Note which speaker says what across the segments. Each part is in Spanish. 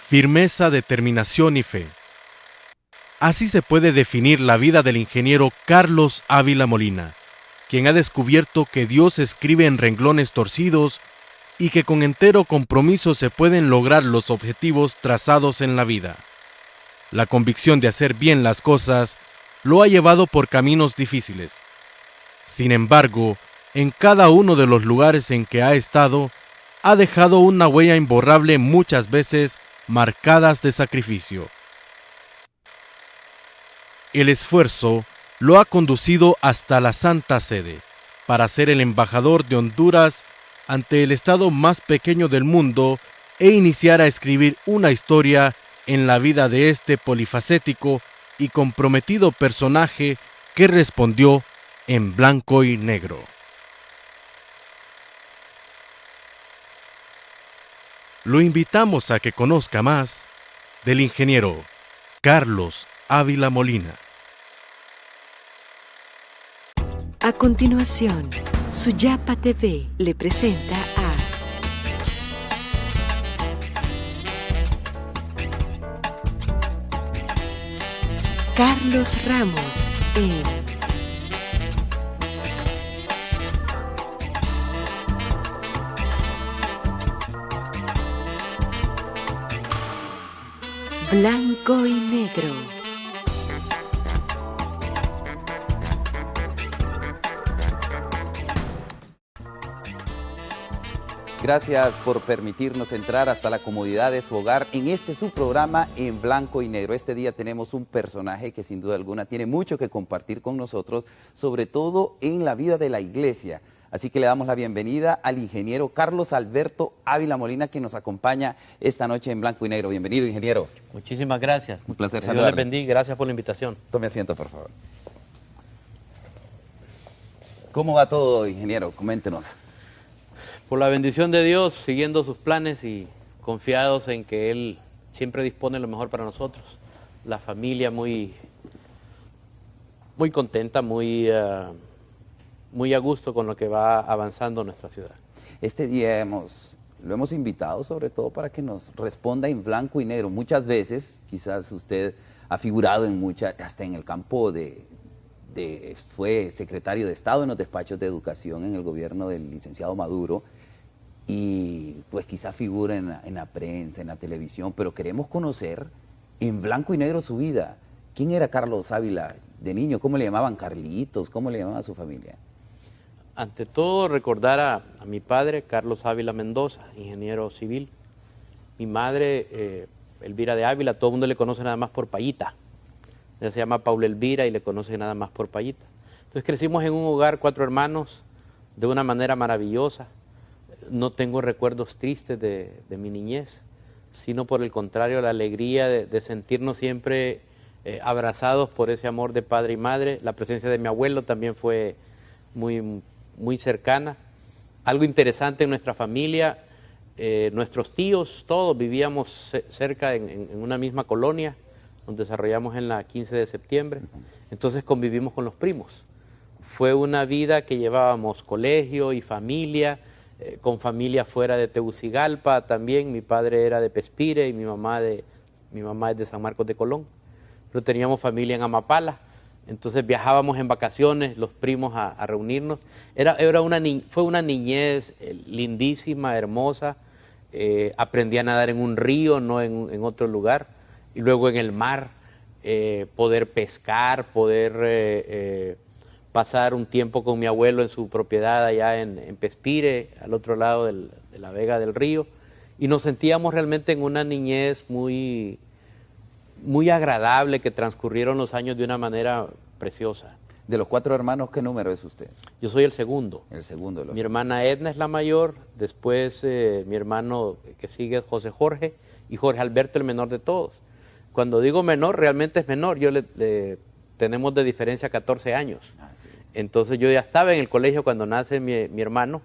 Speaker 1: firmeza, determinación y fe. Así se puede definir la vida del ingeniero Carlos Ávila Molina, quien ha descubierto que Dios escribe en renglones torcidos y que con entero compromiso se pueden lograr los objetivos trazados en la vida. La convicción de hacer bien las cosas lo ha llevado por caminos difíciles. Sin embargo, en cada uno de los lugares en que ha estado, ha dejado una huella imborrable, muchas veces marcadas de sacrificio. El esfuerzo lo ha conducido hasta la Santa Sede, para ser el embajador de Honduras ante el estado más pequeño del mundo e iniciar a escribir una historia en la vida de este polifacético y comprometido personaje que respondió en blanco y negro. Lo invitamos a que conozca más del ingeniero Carlos Ávila Molina.
Speaker 2: A continuación, Suyapa TV le presenta a Carlos Ramos en Blanco y Negro.
Speaker 3: Gracias por permitirnos entrar hasta la comodidad de su hogar en este su programa en blanco y negro. Este día tenemos un personaje que sin duda alguna tiene mucho que compartir con nosotros, sobre todo en la vida de la iglesia. Así que le damos la bienvenida al ingeniero Carlos Alberto Ávila Molina, que nos acompaña esta noche en blanco y negro. Bienvenido, ingeniero.
Speaker 4: Muchísimas gracias.
Speaker 3: Un placer
Speaker 4: Dios
Speaker 3: saludarle.
Speaker 4: les bendiga, gracias por la invitación.
Speaker 3: Tome asiento, por favor. ¿Cómo va todo, ingeniero? Coméntenos.
Speaker 4: Por la bendición de Dios, siguiendo sus planes y confiados en que Él siempre dispone lo mejor para nosotros. La familia muy contenta, muy a gusto con lo que va avanzando nuestra ciudad.
Speaker 3: Este día lo hemos invitado sobre todo para que nos responda en blanco y negro. Muchas veces, quizás usted ha figurado hasta en el campo fue secretario de Estado en los despachos de educación en el gobierno del licenciado Maduro, y pues quizás figura en la prensa, en la televisión, pero queremos conocer en blanco y negro su vida. ¿Quién era Carlos Ávila de niño? ¿Cómo le llamaban? Carlitos, ¿cómo le llamaban a su familia?
Speaker 4: Ante todo, recordar a mi padre, Carlos Ávila Mendoza, ingeniero civil. Mi madre, Elvira de Ávila, todo el mundo le conoce nada más por Payita. Ella se llama Paula Elvira y le conoce nada más por Payita. Entonces crecimos en un hogar, 4 hermanos, de una manera maravillosa. No tengo recuerdos tristes de mi niñez, sino por el contrario, la alegría de sentirnos siempre abrazados por ese amor de padre y madre. La presencia de mi abuelo también fue muy cercana. Algo interesante en nuestra familia, nuestros tíos, todos vivíamos cerca en una misma colonia, nos desarrollamos en la 15 de septiembre, entonces convivimos con los primos. Fue una vida que llevábamos colegio y familia, con familia fuera de Tegucigalpa también. Mi padre era de Pespire y mi mamá es de San Marcos de Colón, pero teníamos familia en Amapala, entonces viajábamos en vacaciones los primos a reunirnos. Fue una niñez lindísima, hermosa. Aprendí a nadar en un río, no en otro lugar, y luego en el mar, poder pescar, poder pasar un tiempo con mi abuelo en su propiedad allá en Pespire, al otro lado de la vega del río, y nos sentíamos realmente en una niñez muy agradable, que transcurrieron los años de una manera preciosa.
Speaker 3: De los 4 hermanos, ¿qué número es usted?
Speaker 4: Yo soy el segundo.
Speaker 3: El segundo de los...
Speaker 4: Mi hermana Edna es la mayor, después mi hermano que sigue es José Jorge, y Jorge Alberto el menor de todos. Cuando digo menor, realmente es menor. Tenemos de diferencia 14 años.
Speaker 3: Sí.
Speaker 4: Entonces yo ya estaba en el colegio cuando nace mi hermano,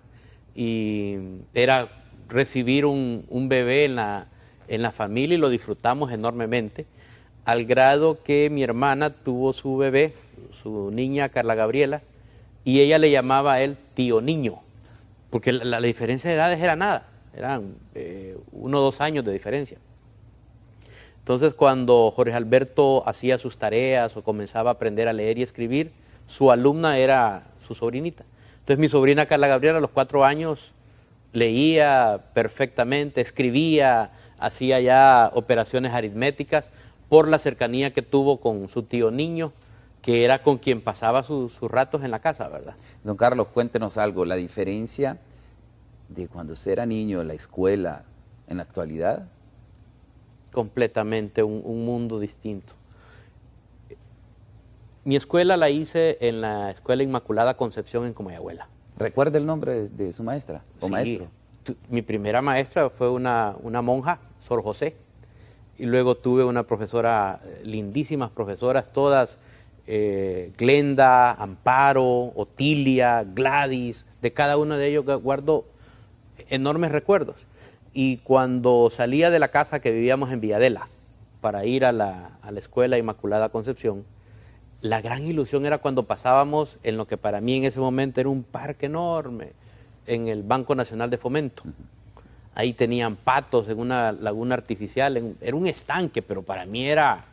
Speaker 4: y era recibir un bebé en la familia, y lo disfrutamos enormemente, al grado que mi hermana tuvo su bebé, su niña Carla Gabriela, y ella le llamaba a él tío niño, porque la diferencia de edades era nada, eran 1 o 2 años de diferencia. Entonces, cuando Jorge Alberto hacía sus tareas o comenzaba a aprender a leer y escribir, su alumna era su sobrinita. Entonces, mi sobrina Carla Gabriela a los 4 años leía perfectamente, escribía, hacía ya operaciones aritméticas por la cercanía que tuvo con su tío niño, que era con quien pasaba sus ratos en la casa, ¿verdad?
Speaker 3: Don Carlos, cuéntenos algo, la diferencia de cuando usted era niño, la escuela, en la actualidad.
Speaker 4: Completamente un mundo distinto. Mi escuela la hice en la Escuela Inmaculada Concepción en Comayagüela.
Speaker 3: ¿Recuerda el nombre de su maestra o
Speaker 4: Sí,
Speaker 3: maestro?
Speaker 4: mi primera maestra fue una monja, Sor José, y luego tuve una profesora, lindísimas profesoras, todas, Glenda, Amparo, Otilia, Gladys, de cada uno de ellos guardo enormes recuerdos. Y cuando salía de la casa que vivíamos en Villadela para ir a la Escuela Inmaculada Concepción, la gran ilusión era cuando pasábamos en lo que para mí en ese momento era un parque enorme, en el Banco Nacional de Fomento. Ahí tenían patos en una laguna artificial, era un estanque, pero para mí era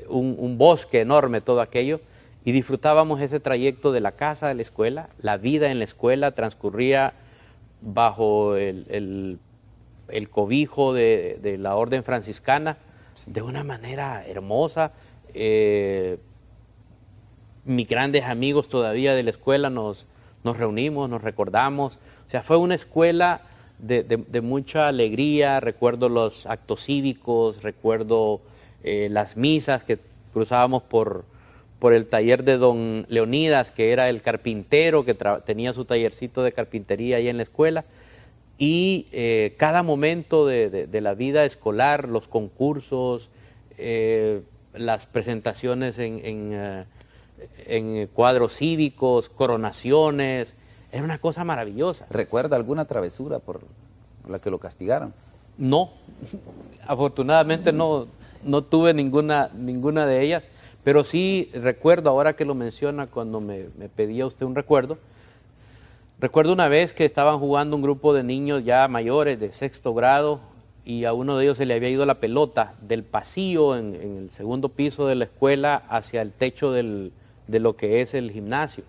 Speaker 4: un bosque enorme todo aquello, y disfrutábamos ese trayecto de la casa a la escuela. La vida en la escuela transcurría bajo el cobijo de la orden franciscana, de una manera hermosa. Mis grandes amigos todavía de la escuela nos reunimos, nos recordamos. O sea, fue una escuela de mucha alegría. Recuerdo los actos cívicos, recuerdo las misas que cruzábamos por el taller de don Leonidas, que era el carpintero que tenía su tallercito de carpintería ahí en la escuela. Y cada momento de la vida escolar, los concursos, las presentaciones en cuadros cívicos, coronaciones, era una cosa maravillosa.
Speaker 3: ¿Recuerda alguna travesura por la que lo castigaron?
Speaker 4: No, afortunadamente no tuve ninguna de ellas, pero sí recuerdo, ahora que lo menciona, cuando me pedía usted un recuerdo, recuerdo una vez que estaban jugando un grupo de niños ya mayores de 6º grado y a uno de ellos se le había ido la pelota del pasillo en el 2º piso de la escuela hacia el techo de lo que es el gimnasio.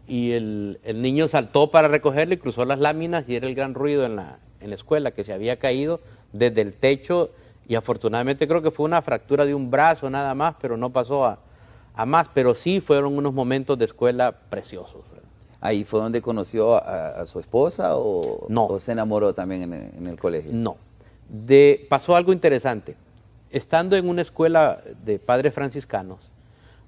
Speaker 4: Y el niño saltó para recogerlo y cruzó las láminas y era el gran ruido en la escuela, que se había caído desde el techo, y afortunadamente creo que fue una fractura de un brazo nada más, pero no pasó a más, pero sí fueron unos momentos de escuela preciosos.
Speaker 3: ¿Ahí fue donde conoció a su esposa o,
Speaker 4: No.
Speaker 3: o se enamoró también en el colegio?
Speaker 4: No. Pasó algo interesante. Estando en una escuela de padres franciscanos,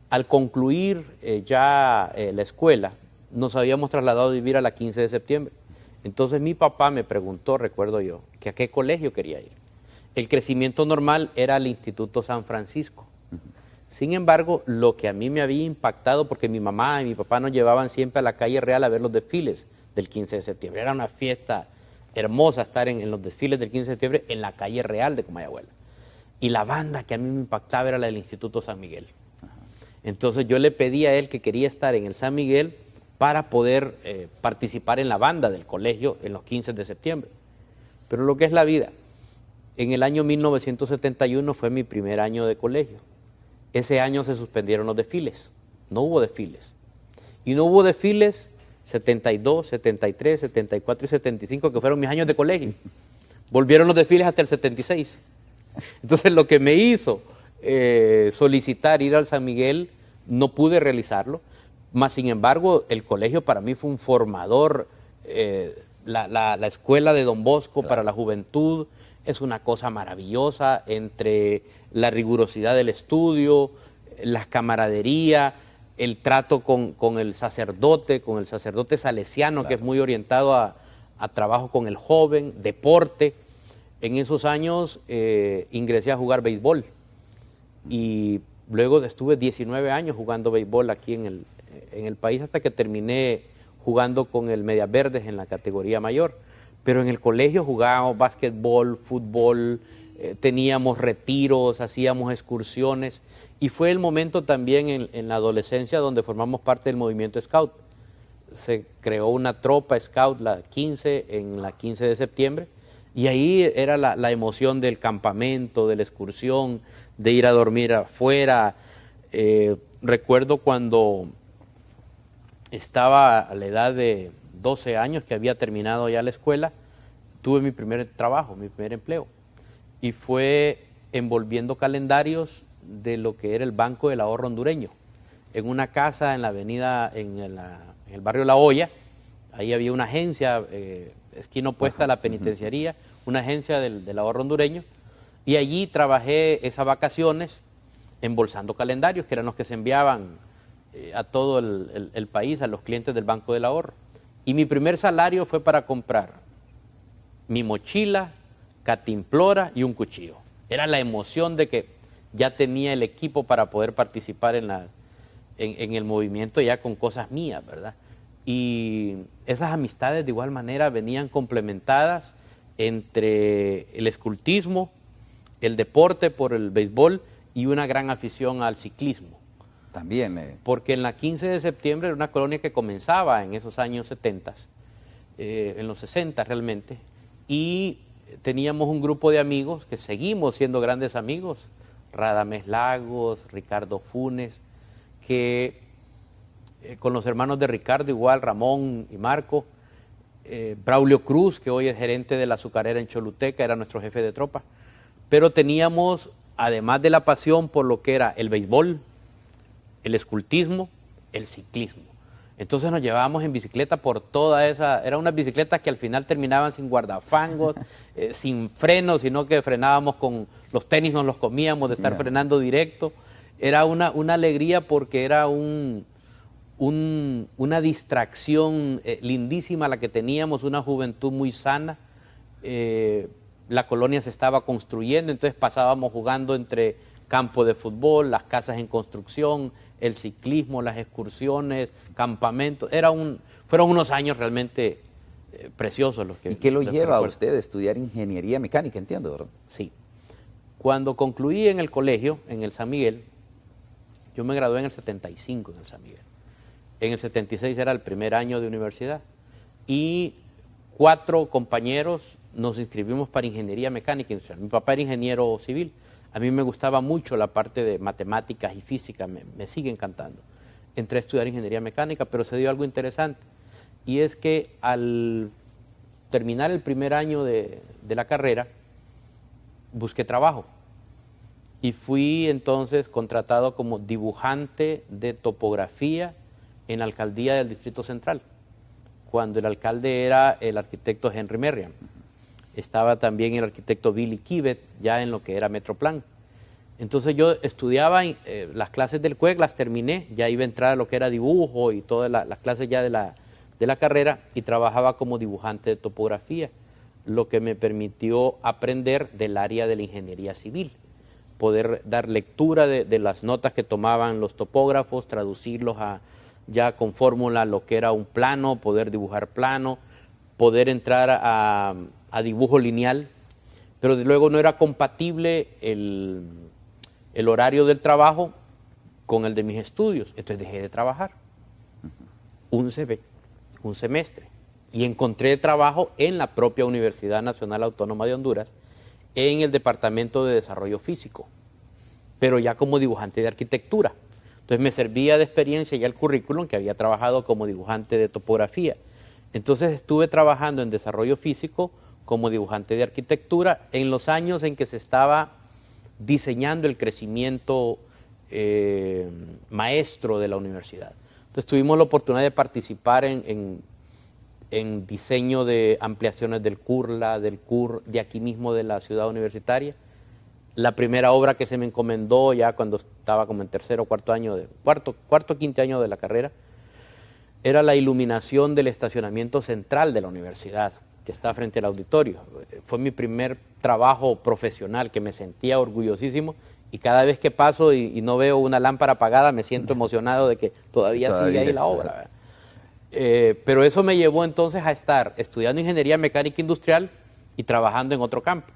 Speaker 4: al concluir la escuela, nos habíamos trasladado a vivir a la 15 de septiembre. Entonces mi papá me preguntó, recuerdo yo, que a qué colegio quería ir. El crecimiento normal era el Instituto San Francisco. Sin embargo, lo que a mí me había impactado, porque mi mamá y mi papá nos llevaban siempre a la calle Real a ver los desfiles del 15 de septiembre. Era una fiesta hermosa estar en los desfiles del 15 de septiembre en la calle Real de Comayagüela. Y la banda que a mí me impactaba era la del Instituto San Miguel. Entonces yo le pedí a él que quería estar en el San Miguel para poder participar en la banda del colegio en los 15 de septiembre. Pero lo que es la vida, en el año 1971 fue mi primer año de colegio. Ese año se suspendieron los desfiles, no hubo desfiles. Y no hubo desfiles 72, 73, 74 y 75, que fueron mis años de colegio. Volvieron los desfiles hasta el 76. Entonces lo que me hizo solicitar ir al San Miguel, no pude realizarlo, mas sin embargo el colegio para mí fue un formador, la escuela de Don Bosco, claro, para la juventud es una cosa maravillosa, entre la rigurosidad del estudio, la camaradería, el trato con el sacerdote salesiano, claro, que es muy orientado a trabajo con el joven, deporte. En esos años ingresé a jugar béisbol y luego estuve 19 años jugando béisbol aquí en el país, hasta que terminé jugando con el Medias Verdes en la categoría mayor. Pero en el colegio jugábamos básquetbol, fútbol, teníamos retiros, hacíamos excursiones, y fue el momento también en la adolescencia donde formamos parte del movimiento Scout. Se creó una tropa Scout, la 15, en la 15 de septiembre, Y ahí era la emoción del campamento, de la excursión, de ir a dormir afuera. Recuerdo cuando estaba a la edad de 12 años, que había terminado ya la escuela, tuve mi primer trabajo, mi primer empleo. Y fue envolviendo calendarios de lo que era el Banco del Ahorro hondureño. En una casa en la avenida, en el barrio La Hoya, ahí había una agencia, esquina opuesta a la penitenciaría, una agencia del ahorro hondureño, y allí trabajé esas vacaciones embolsando calendarios, que eran los que se enviaban a todo el país, a los clientes del Banco del Ahorro. Y mi primer salario fue para comprar mi mochila, catimplora y un cuchillo. Era la emoción de que ya tenía el equipo para poder participar en el movimiento ya con cosas mías, ¿verdad? Y esas amistades de igual manera venían complementadas entre el escultismo, el deporte por el béisbol y una gran afición al ciclismo.
Speaker 3: También.
Speaker 4: Porque en la 15 de septiembre era una colonia que comenzaba en esos años 70, en los 60 realmente, y teníamos un grupo de amigos que seguimos siendo grandes amigos, Radamés Lagos, Ricardo Funes, que con los hermanos de Ricardo igual, Ramón y Marco, Braulio Cruz, que hoy es gerente de la azucarera en Choluteca, era nuestro jefe de tropa, pero teníamos, además de la pasión por lo que era el béisbol, el escultismo, el ciclismo. Entonces nos llevábamos en bicicleta por toda esa, eran unas bicicletas que al final terminaban sin guardafangos, sin frenos, sino que frenábamos con los tenis, nos los comíamos de estar frenando directo. Era una alegría porque era una distracción lindísima la que teníamos, una juventud muy sana. La colonia se estaba construyendo, entonces pasábamos jugando entre campo de fútbol, las casas en construcción, el ciclismo, las excursiones, campamentos. Fueron unos años realmente preciosos los que...
Speaker 3: ¿Y qué lo lleva a usted a estudiar ingeniería mecánica, entiendo, verdad?
Speaker 4: Sí. Cuando concluí en el colegio, en el San Miguel, yo me gradué en el 75 en el San Miguel. En el 76 era el primer año de universidad. Y 4 compañeros nos inscribimos para ingeniería mecánica industrial. Mi papá era ingeniero civil. A mí me gustaba mucho la parte de matemáticas y física, me sigue encantando. Entré a estudiar ingeniería mecánica, pero se dio algo interesante. Y es que al terminar el primer año de la carrera, busqué trabajo. Y fui entonces contratado como dibujante de topografía en la alcaldía del Distrito Central, cuando el alcalde era el arquitecto Henry Merriam. Estaba también el arquitecto Billy Kibet, ya en lo que era Metroplan. Entonces yo estudiaba las clases del CUEC, las terminé, ya iba a entrar a lo que era dibujo y todas las clases ya de la carrera, y trabajaba como dibujante de topografía, lo que me permitió aprender del área de la ingeniería civil, poder dar lectura de las notas que tomaban los topógrafos, traducirlos ya con fórmula lo que era un plano, poder dibujar plano, poder entrar a dibujo lineal, pero luego no era compatible el horario del trabajo con el de mis estudios, entonces dejé de trabajar un semestre y encontré trabajo en la propia Universidad Nacional Autónoma de Honduras en el Departamento de Desarrollo Físico, pero ya como dibujante de arquitectura. Entonces me servía de experiencia ya el currículum que había trabajado como dibujante de topografía. Entonces estuve trabajando en desarrollo físico como dibujante de arquitectura en los años en que se estaba diseñando el crecimiento maestro de la universidad. Entonces tuvimos la oportunidad de participar en diseño de ampliaciones del CURLA, del CUR, de aquí mismo de la ciudad universitaria. La primera obra que se me encomendó ya cuando estaba como en tercero o cuarto o quinto año de la carrera, era la iluminación del estacionamiento central de la universidad, que está frente al auditorio. Fue mi primer trabajo profesional, que me sentía orgullosísimo, y cada vez que paso y no veo una lámpara apagada, me siento emocionado de que todavía sigue ahí la obra. Pero eso me llevó entonces a estar estudiando ingeniería mecánica industrial y trabajando en otro campo,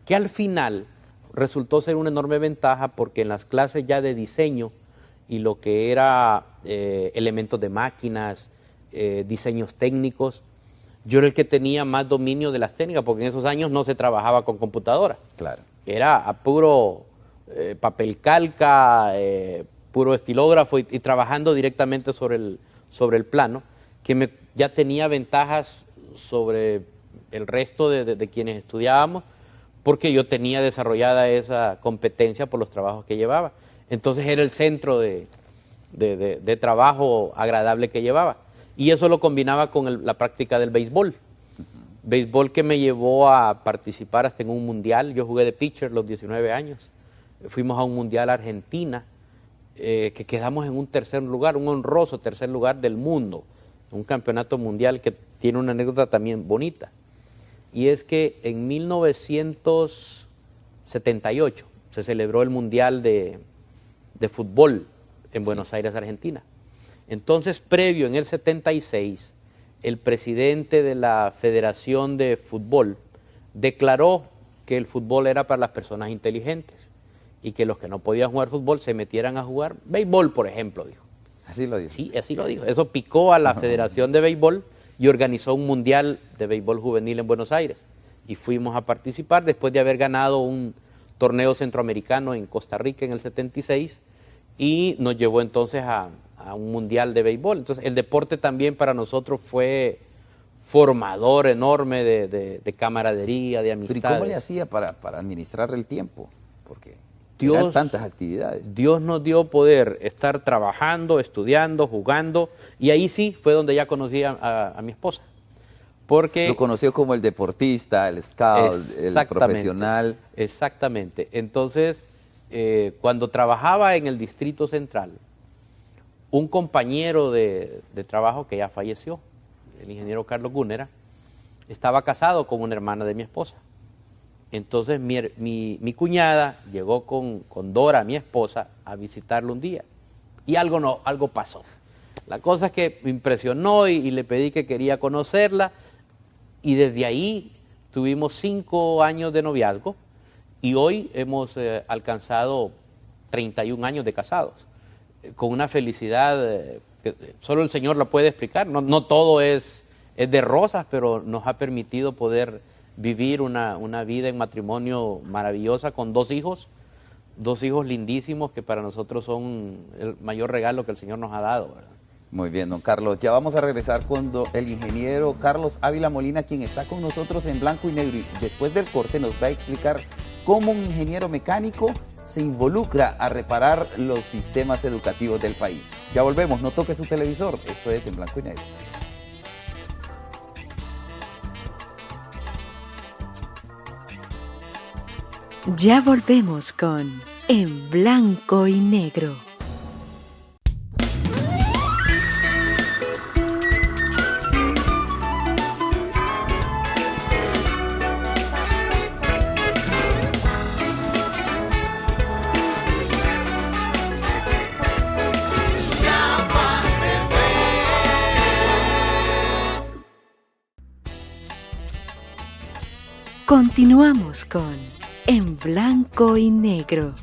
Speaker 4: que al final resultó ser una enorme ventaja, porque en las clases ya de diseño y lo que era elementos de máquinas, diseños técnicos, yo era el que tenía más dominio de las técnicas, porque en esos años no se trabajaba con computadora.
Speaker 3: Claro.
Speaker 4: Era a puro papel calca, puro estilógrafo y trabajando directamente sobre el plano, que ya tenía ventajas sobre el resto de quienes estudiábamos, porque yo tenía desarrollada esa competencia por los trabajos que llevaba. Entonces era el centro de trabajo agradable que llevaba. Y eso lo combinaba con la práctica del béisbol. Béisbol que me llevó a participar hasta en un mundial. Yo jugué de pitcher los 19 años. Fuimos a un mundial a Argentina, que quedamos en un tercer lugar, un honroso tercer lugar del mundo. Un campeonato mundial que tiene una anécdota también bonita. Y es que en 1978 se celebró el mundial de fútbol en Buenos Aires, Argentina. Entonces, previo, en el 76, el presidente de la Federación de Fútbol declaró que el fútbol era para las personas inteligentes y que los que no podían jugar fútbol se metieran a jugar béisbol, por ejemplo, dijo.
Speaker 3: Así lo dijo.
Speaker 4: Sí, así lo dijo. Eso picó a la Federación de Béisbol y organizó un mundial de béisbol juvenil en Buenos Aires. Y fuimos a participar después de haber ganado un torneo centroamericano en Costa Rica en el 76 y nos llevó entonces a un mundial de béisbol. Entonces el deporte también para nosotros fue formador enorme de camaradería, de amistad.
Speaker 3: ¿Pero y cómo le hacía para administrar el tiempo? Porque eran tantas actividades.
Speaker 4: Dios nos dio poder estar trabajando, estudiando, jugando, y ahí sí fue donde ya conocí a mi esposa. Porque
Speaker 3: lo conoció como el deportista, el scout, el profesional.
Speaker 4: Exactamente. Entonces, cuando trabajaba en el Distrito Central, un compañero de trabajo que ya falleció, el ingeniero Carlos Gúnera, estaba casado con una hermana de mi esposa. Entonces mi cuñada llegó con Dora, mi esposa, a visitarlo un día. Y algo pasó. La cosa es que me impresionó y le pedí que quería conocerla. Y desde ahí tuvimos 5 años de noviazgo y hoy hemos alcanzado 31 años de casados, con una felicidad que solo el Señor la puede explicar. No todo es de rosas, pero nos ha permitido poder vivir una vida en matrimonio maravillosa con 2 hijos lindísimos que para nosotros son el mayor regalo que el Señor nos ha dado, ¿verdad?
Speaker 3: Muy bien, don Carlos. Ya vamos a regresar con el ingeniero Carlos Ávila Molina, quien está con nosotros en Blanco y Negro. Y después del corte nos va a explicar cómo un ingeniero mecánico se involucra a reparar los sistemas educativos del país. Ya volvemos, no toque su televisor. Esto es En Blanco y Negro.
Speaker 2: Ya volvemos con En Blanco y Negro. Continuamos con En Blanco y Negro.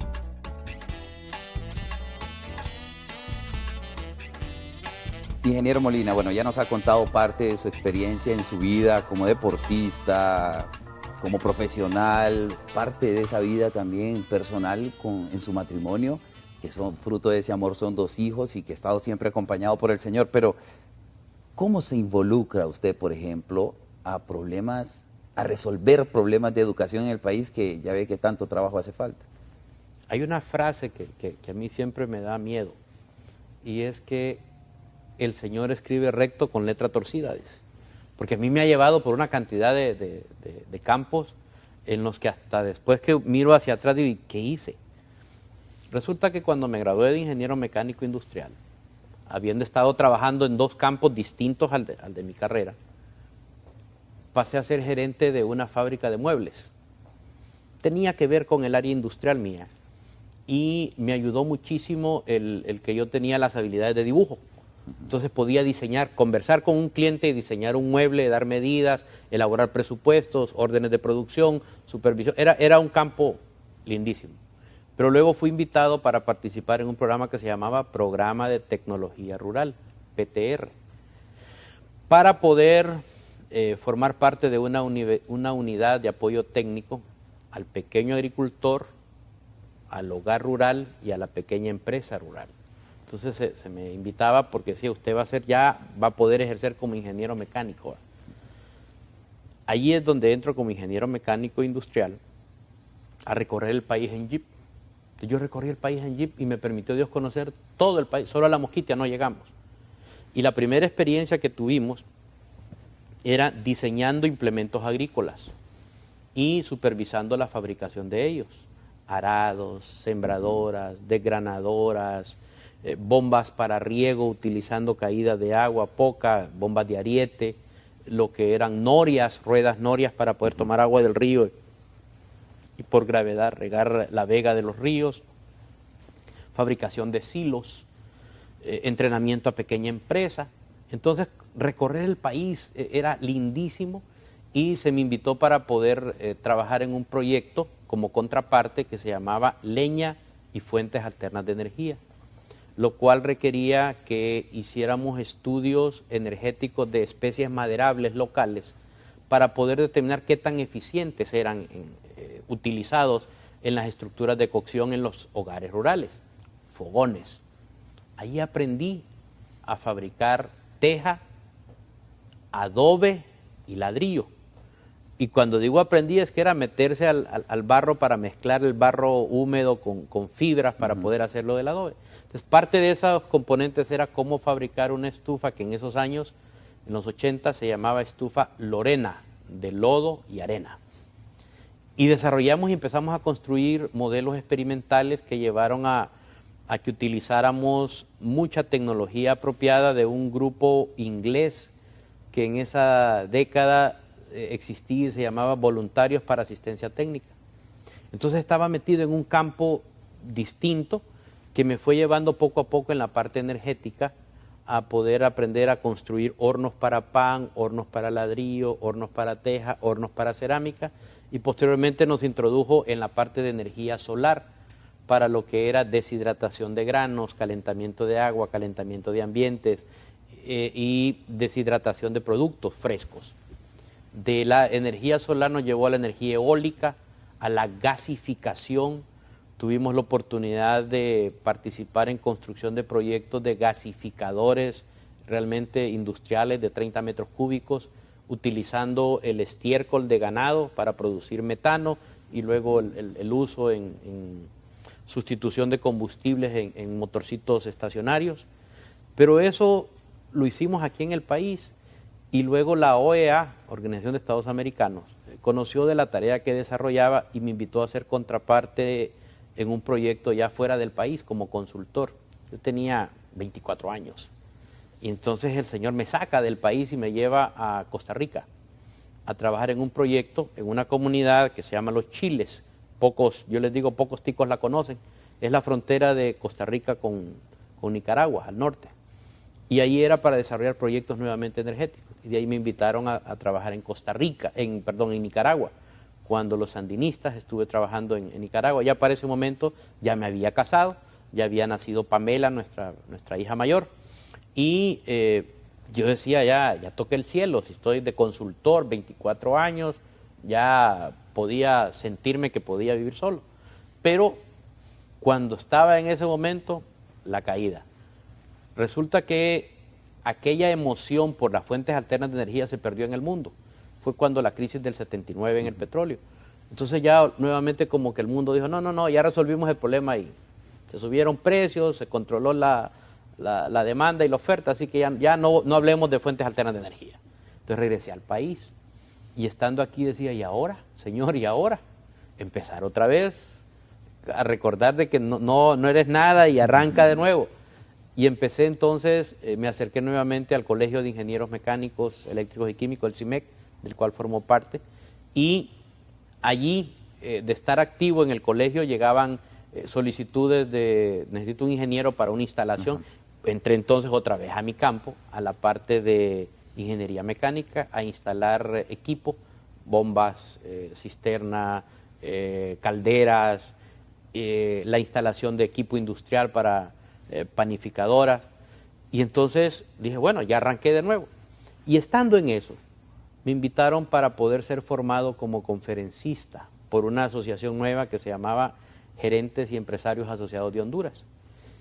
Speaker 3: Ingeniero Molina, bueno, ya nos ha contado parte de su experiencia en su vida como deportista, como profesional, parte de esa vida también personal en su matrimonio, que son fruto de ese amor, son 2 hijos y que ha estado siempre acompañado por el Señor. Pero, ¿cómo se involucra usted, por ejemplo, a resolver problemas de educación en el país, que ya ve que tanto trabajo hace falta?
Speaker 4: Hay una frase que a mí siempre me da miedo, y es que el Señor escribe recto con letra torcida, dice. Porque a mí me ha llevado por una cantidad de campos en los que hasta después que miro hacia atrás digo, ¿qué hice? Resulta que cuando me gradué de ingeniero mecánico industrial, habiendo estado trabajando en 2 campos distintos al de mi carrera, pasé a ser gerente de una fábrica de muebles. Tenía que ver con el área industrial mía y me ayudó muchísimo el que yo tenía las habilidades de dibujo. Entonces podía diseñar, conversar con un cliente y diseñar un mueble, dar medidas, elaborar presupuestos, órdenes de producción, supervisión. Era un campo lindísimo. Pero luego fui invitado para participar en un programa que se llamaba Programa de Tecnología Rural, PTR, para poder formar parte de una unidad de apoyo técnico al pequeño agricultor, al hogar rural y a la pequeña empresa rural. Entonces se me invitaba porque decía, usted va a poder ejercer como ingeniero mecánico. Allí es donde entro como ingeniero mecánico industrial a recorrer el país en jeep. Entonces yo recorrí el país en jeep y me permitió Dios conocer todo el país, solo a La Mosquitia no llegamos. Y la primera experiencia que tuvimos era diseñando implementos agrícolas y supervisando la fabricación de ellos. Arados, sembradoras, desgranadoras, bombas para riego utilizando caída de agua poca, bombas de ariete, lo que eran norias, ruedas norias para poder tomar agua del río y por gravedad regar la vega de los ríos, fabricación de silos, entrenamiento a pequeña empresa. Entonces recorrer el país era lindísimo y se me invitó para poder trabajar en un proyecto como contraparte que se llamaba Leña y Fuentes Alternas de Energía, lo cual requería que hiciéramos estudios energéticos de especies maderables locales para poder determinar qué tan eficientes eran utilizados en las estructuras de cocción en los hogares rurales, fogones. Ahí aprendí a fabricar teja, adobe y ladrillo. Y cuando digo aprendí es que era meterse al barro para mezclar el barro húmedo con fibras para poder hacerlo del adobe. Entonces parte de esos componentes era cómo fabricar una estufa que en esos años, en los 80, se llamaba estufa Lorena, de lodo y arena. Y desarrollamos y empezamos a construir modelos experimentales que llevaron a que utilizáramos mucha tecnología apropiada de un grupo inglés que en esa década existía y se llamaba Voluntarios para Asistencia Técnica. Entonces estaba metido en un campo distinto que me fue llevando poco a poco en la parte energética a poder aprender a construir hornos para pan, hornos para ladrillo, hornos para teja, hornos para cerámica, y posteriormente nos introdujo en la parte de energía solar para lo que era deshidratación de granos, calentamiento de agua, calentamiento de ambientes y deshidratación de productos frescos. De la energía solar nos llevó a la energía eólica, a la gasificación. Tuvimos la oportunidad de participar en construcción de proyectos de gasificadores realmente industriales de 30 metros cúbicos, utilizando el estiércol de ganado para producir metano y luego el uso en sustitución de combustibles en motorcitos estacionarios. Pero eso lo hicimos aquí en el país. Y luego la OEA, Organización de Estados Americanos, conoció de la tarea que desarrollaba y me invitó a ser contraparte en un proyecto ya fuera del país como consultor. Yo tenía 24 años. Y entonces el señor me saca del país y me lleva a Costa Rica a trabajar en un proyecto, en una comunidad que se llama Los Chiles. Pocos, yo les digo, pocos ticos la conocen. Es la frontera de Costa Rica con Nicaragua, al norte. Y ahí era para desarrollar proyectos nuevamente energéticos. Y de ahí me invitaron a trabajar en Costa Rica, en Nicaragua. Cuando los sandinistas estuve trabajando en Nicaragua. Ya para ese momento ya me había casado, ya había nacido Pamela, nuestra hija mayor. Y yo decía, ya toqué el cielo, si estoy de consultor, 24 años, ya podía sentirme que podía vivir solo. Pero cuando estaba en ese momento, la caída. Resulta que aquella emoción por las fuentes alternas de energía se perdió en el mundo. Fue cuando la crisis del 79 en el petróleo. Entonces ya nuevamente como que el mundo dijo, no, ya resolvimos el problema y se subieron precios, se controló la demanda y la oferta, así que ya no hablemos de fuentes alternas de energía. Entonces regresé al país y estando aquí decía, ¿y ahora, señor? ¿Y ahora? Empezar otra vez a recordar de que no eres nada y arranca de nuevo. Y empecé entonces, me acerqué nuevamente al Colegio de Ingenieros Mecánicos, Eléctricos y Químicos, el CIMEC, del cual formó parte, y allí, de estar activo en el colegio, llegaban solicitudes de, necesito un ingeniero para una instalación. Entré entonces otra vez a mi campo, a la parte de ingeniería mecánica, a instalar equipo, bombas, cisterna, calderas, la instalación de equipo industrial para panificadoras. Y entonces dije, bueno, ya arranqué de nuevo. Y estando en eso, me invitaron para poder ser formado como conferencista por una asociación nueva que se llamaba Gerentes y Empresarios Asociados de Honduras.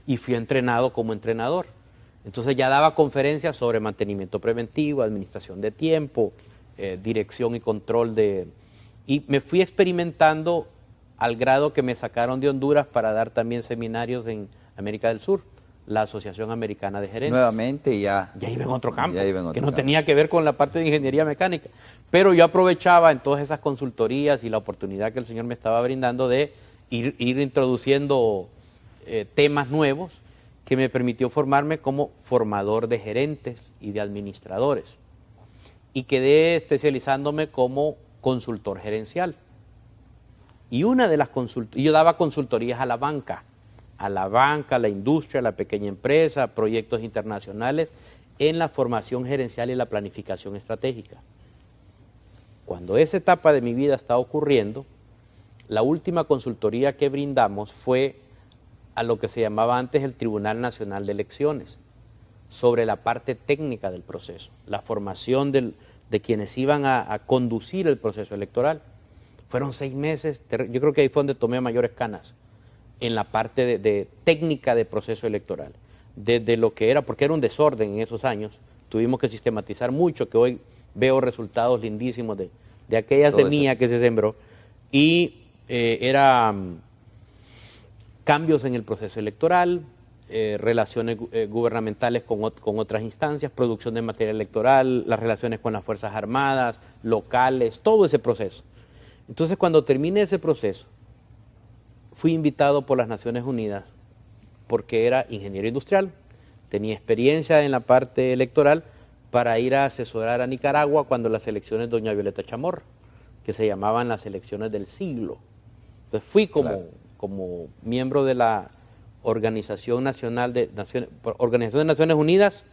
Speaker 4: Y fui entrenado como entrenador. Entonces ya daba conferencias sobre mantenimiento preventivo, administración de tiempo, dirección y control de... Y me fui experimentando al grado que me sacaron de Honduras para dar también seminarios en América del Sur, la Asociación Americana de Gerentes.
Speaker 3: Nuevamente ya
Speaker 4: iba en otro campo,
Speaker 3: ya iba en otro
Speaker 4: que no
Speaker 3: campo.
Speaker 4: tenía que ver con la parte de ingeniería mecánica. Pero yo aprovechaba en todas esas consultorías y la oportunidad que el Señor me estaba brindando de ir introduciendo temas nuevos que me permitió formarme como formador de gerentes y de administradores. Y quedé especializándome como consultor gerencial. Y una de las yo daba consultorías a la banca, a la industria, a la pequeña empresa, proyectos internacionales, en la formación gerencial y la planificación estratégica. Cuando esa etapa de mi vida está ocurriendo, la última consultoría que brindamos fue a lo que se llamaba antes el Tribunal Nacional de Elecciones, sobre la parte técnica del proceso, la formación de quienes iban a conducir el proceso electoral. Fueron 6 meses, yo creo que ahí fue donde tomé mayores canas, en la parte de técnica de proceso electoral, desde lo que era, porque era un desorden en esos años, tuvimos que sistematizar mucho, que hoy veo resultados lindísimos de aquella semilla que se sembró, y cambios en el proceso electoral, relaciones gubernamentales con otras instancias, producción de material electoral, las relaciones con las Fuerzas Armadas, locales, todo ese proceso. Entonces, cuando terminé ese proceso, fui invitado por las Naciones Unidas porque era ingeniero industrial, tenía experiencia en la parte electoral para ir a asesorar a Nicaragua cuando las elecciones de doña Violeta Chamorro, que se llamaban las elecciones del siglo. Entonces fui como miembro de la Organización Nacional de Naciones Unidas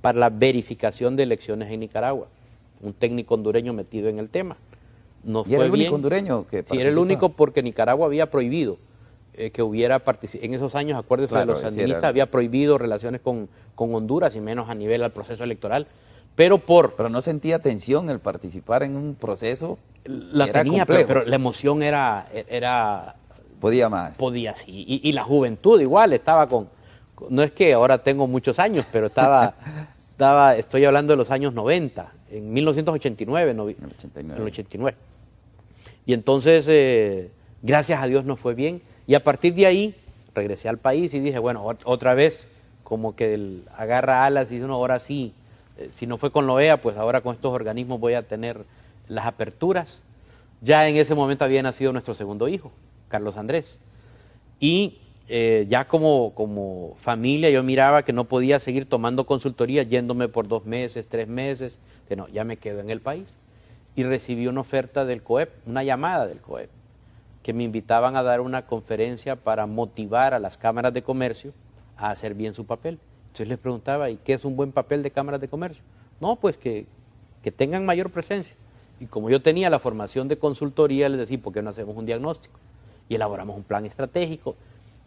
Speaker 4: para la verificación de elecciones en Nicaragua, un técnico hondureño metido en el tema.
Speaker 3: ¿Y era el único hondureño que participaba?
Speaker 4: Sí, era el único porque Nicaragua había prohibido que hubiera en esos años, acuérdese de los sandinistas, había prohibido relaciones con Honduras y menos a nivel al proceso electoral. Pero
Speaker 3: no sentía tensión el participar en un proceso.
Speaker 4: La tenía, pero la emoción era
Speaker 3: podía más.
Speaker 4: Podía, sí. Y la juventud igual, estaba no es que ahora tengo muchos años, pero estoy hablando de los años 90, en 1989, en el 89. Y entonces, gracias a Dios nos fue bien. Y a partir de ahí, regresé al país y dije, bueno, otra vez, como que agarra alas y dice uno, ahora sí, si no fue con la OEA, pues ahora con estos organismos voy a tener las aperturas. Ya en ese momento había nacido nuestro segundo hijo, Carlos Andrés. Y ya como familia yo miraba que no podía seguir tomando consultoría, yéndome por 2 meses, 3 meses, que no, ya me quedo en el país. Y recibí una oferta del COEP, una llamada del COEP, que me invitaban a dar una conferencia para motivar a las cámaras de comercio a hacer bien su papel. Entonces les preguntaba, ¿y qué es un buen papel de cámaras de comercio? No, pues que tengan mayor presencia. Y como yo tenía la formación de consultoría, les decía, ¿por qué no hacemos un diagnóstico? Y elaboramos un plan estratégico.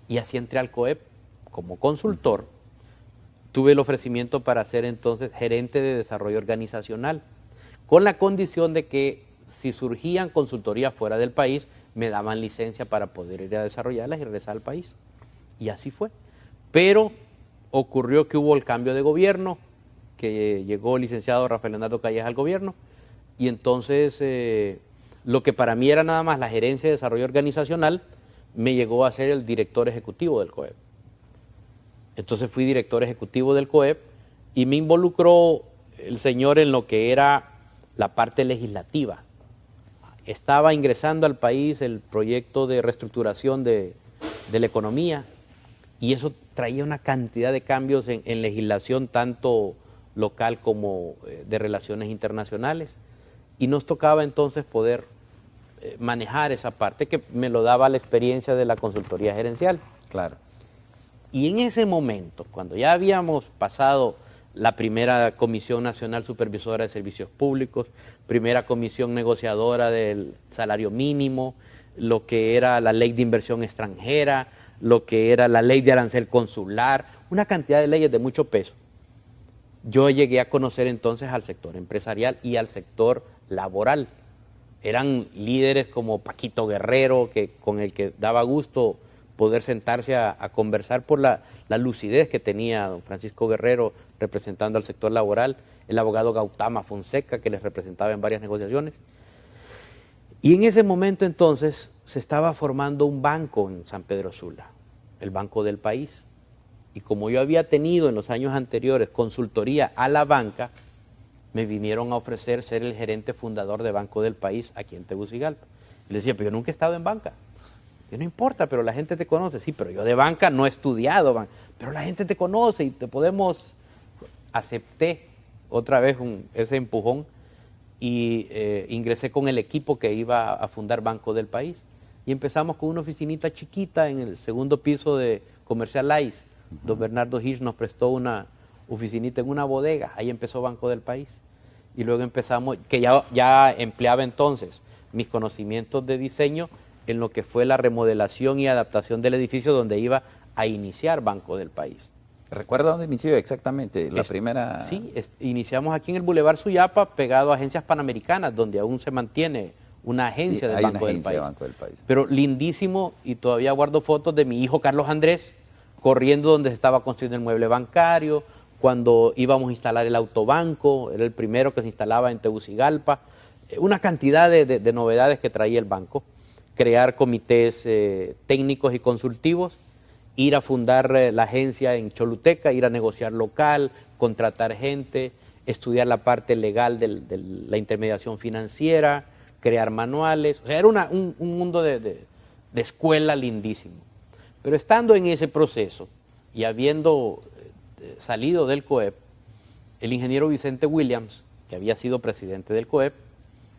Speaker 4: Y así entré al COEP como consultor. Tuve el ofrecimiento para ser entonces gerente de desarrollo organizacional, con la condición de que si surgían consultorías fuera del país, me daban licencia para poder ir a desarrollarlas y regresar al país. Y así fue. Pero ocurrió que hubo el cambio de gobierno, que llegó el licenciado Rafael Leonardo Calleja al gobierno, y entonces lo que para mí era nada más la gerencia de desarrollo organizacional, me llegó a ser el director ejecutivo del COEP. Entonces fui director ejecutivo del COEP y me involucró el señor en lo que era la parte legislativa. Estaba ingresando al país el proyecto de reestructuración de la economía y eso traía una cantidad de cambios en legislación tanto local como de relaciones internacionales y nos tocaba entonces poder manejar esa parte que me lo daba la experiencia de la consultoría gerencial.
Speaker 3: Claro.
Speaker 4: Y en ese momento, cuando ya habíamos pasado la primera Comisión Nacional Supervisora de Servicios Públicos, primera Comisión Negociadora del Salario Mínimo, lo que era la Ley de Inversión Extranjera, lo que era la Ley de Arancel Consular, una cantidad de leyes de mucho peso. yo llegué a conocer entonces al sector empresarial y al sector laboral. Eran líderes como Paquito Guerrero, con el que daba gusto poder sentarse a conversar por la lucidez que tenía don Francisco Guerrero representando al sector laboral, el abogado Gautama Fonseca, que les representaba en varias negociaciones. Y en ese momento entonces se estaba formando un banco en San Pedro Sula, el Banco del País. Y como yo había tenido en los años anteriores consultoría a la banca, me vinieron a ofrecer ser el gerente fundador de Banco del País aquí en Tegucigalpa. Y le decía, pero yo nunca he estado en banca. Y no importa, pero la gente te conoce. Sí, pero yo de banca no he estudiado, pero la gente te conoce y te podemos... Acepté otra vez ese empujón y ingresé con el equipo que iba a fundar Banco del País. Y empezamos con una oficinita chiquita en el segundo piso de Comercial Ice. Don Bernardo Hirsch nos prestó una oficinita en una bodega. Ahí empezó Banco del País. Y luego empezamos, que ya empleaba entonces mis conocimientos de diseño en lo que fue la remodelación y adaptación del edificio donde iba a iniciar Banco del País.
Speaker 3: ¿Recuerda dónde inició exactamente la primera?
Speaker 4: Sí, iniciamos aquí en el Boulevard Suyapa, pegado a Agencias Panamericanas, donde aún se mantiene una agencia del Banco del País. Pero lindísimo, y todavía guardo fotos de mi hijo Carlos Andrés corriendo donde se estaba construyendo el mueble bancario, cuando íbamos a instalar el autobanco, era el primero que se instalaba en Tegucigalpa, una cantidad de novedades que traía el banco, crear comités técnicos y consultivos, ir a fundar la agencia en Choluteca, ir a negociar local, contratar gente, estudiar la parte legal de la intermediación financiera, crear manuales. O sea, era un mundo de escuela lindísimo. Pero estando en ese proceso y habiendo salido del COEP, el ingeniero Vicente Williams, que había sido presidente del COEP,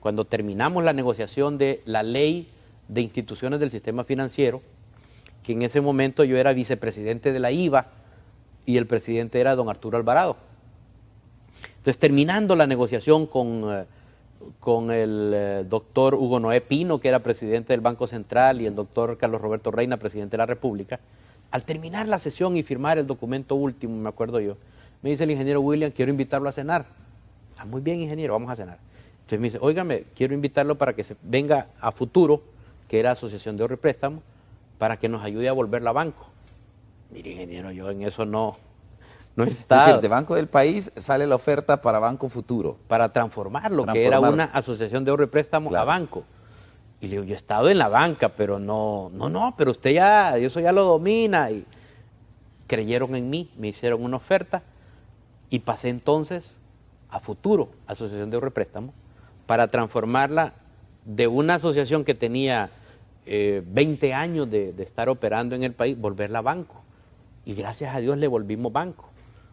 Speaker 4: cuando terminamos la negociación de la ley de instituciones del sistema financiero, que en ese momento yo era vicepresidente de la IVA y el presidente era don Arturo Alvarado. Entonces, terminando la negociación con el doctor Hugo Noé Pino, que era presidente del Banco Central, y el doctor Carlos Roberto Reina, presidente de la República, al terminar la sesión y firmar el documento último, me acuerdo yo, me dice el ingeniero William, quiero invitarlo a cenar. Ah, muy bien, ingeniero, vamos a cenar. Entonces me dice, óigame, quiero invitarlo para que se venga a Futuro, que era Asociación de Ahorro y Préstamo, para que nos ayude a volverla a banco. Mire, ingeniero, yo en eso no he estado.
Speaker 3: Es decir, de Banco del País sale la oferta para Banco Futuro.
Speaker 4: Para transformarlo, que era una asociación de ahorro y préstamo a banco. Y le digo, yo he estado en la banca, pero no, pero usted ya, eso ya lo domina. Y creyeron en mí, me hicieron una oferta y pasé entonces a Futuro, Asociación de Ahorro y Préstamo, para transformarla de una asociación que tenía 20 años de estar operando en el país, volverla banco. Y gracias a Dios le volvimos banco,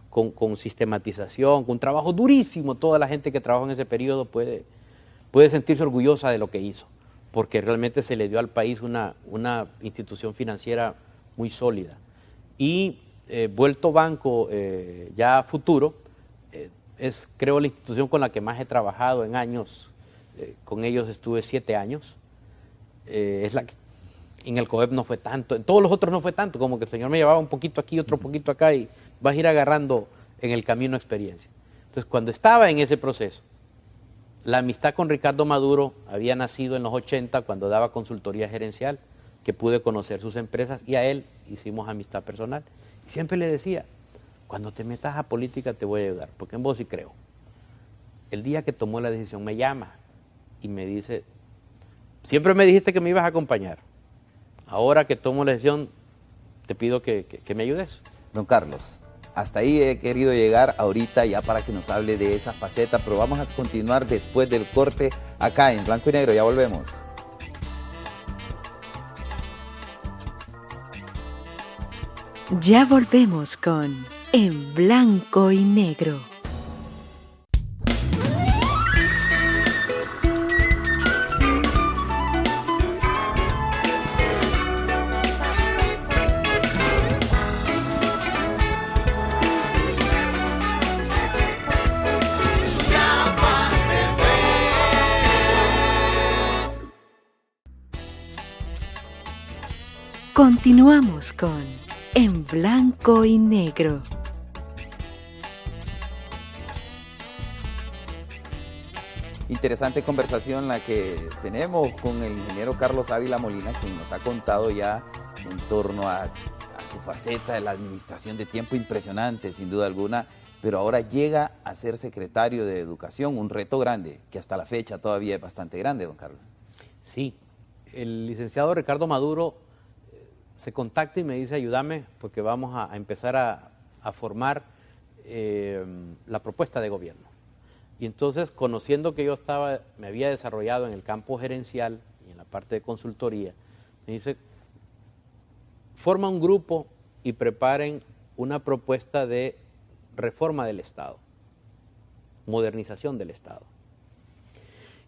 Speaker 4: con sistematización, con un trabajo durísimo. Toda la gente que trabajó en ese periodo puede sentirse orgullosa de lo que hizo, porque realmente se le dio al país una institución financiera muy sólida. Y vuelto banco ya Futuro, es creo la institución con la que más he trabajado en años. Con ellos estuve 7 años. Es la que en el COEP no fue tanto, en todos los otros no fue tanto, como que el señor me llevaba un poquito aquí, otro poquito acá, y vas a ir agarrando en el camino experiencia. Entonces, cuando estaba en ese proceso, la amistad con Ricardo Maduro había nacido en los 80, cuando daba consultoría gerencial, que pude conocer sus empresas, y a él hicimos amistad personal. Y siempre le decía, cuando te metas a política te voy a ayudar, porque en vos sí creo. El día que tomó la decisión me llama y me dice, siempre me dijiste que me ibas a acompañar. Ahora que tomo la decisión, te pido que me ayudes.
Speaker 3: Don Carlos, hasta ahí he querido llegar ahorita ya para que nos hable de esa faceta, pero vamos a continuar después del corte acá en Blanco y Negro. Ya volvemos.
Speaker 2: Ya volvemos con En Blanco y Negro. Continuamos con En Blanco y Negro.
Speaker 3: Interesante conversación la que tenemos con el ingeniero Carlos Ávila Molina, quien nos ha contado ya en torno a su faceta de la administración de tiempo impresionante, sin duda alguna, pero ahora llega a ser secretario de Educación, un reto grande, que hasta la fecha todavía es bastante grande, don Carlos.
Speaker 4: Sí, el licenciado Ricardo Maduro se contacta y me dice, ayúdame, porque vamos a empezar a formar la propuesta de gobierno. Y entonces, conociendo que yo me había desarrollado en el campo gerencial y en la parte de consultoría, me dice, forma un grupo y preparen una propuesta de reforma del Estado, modernización del Estado.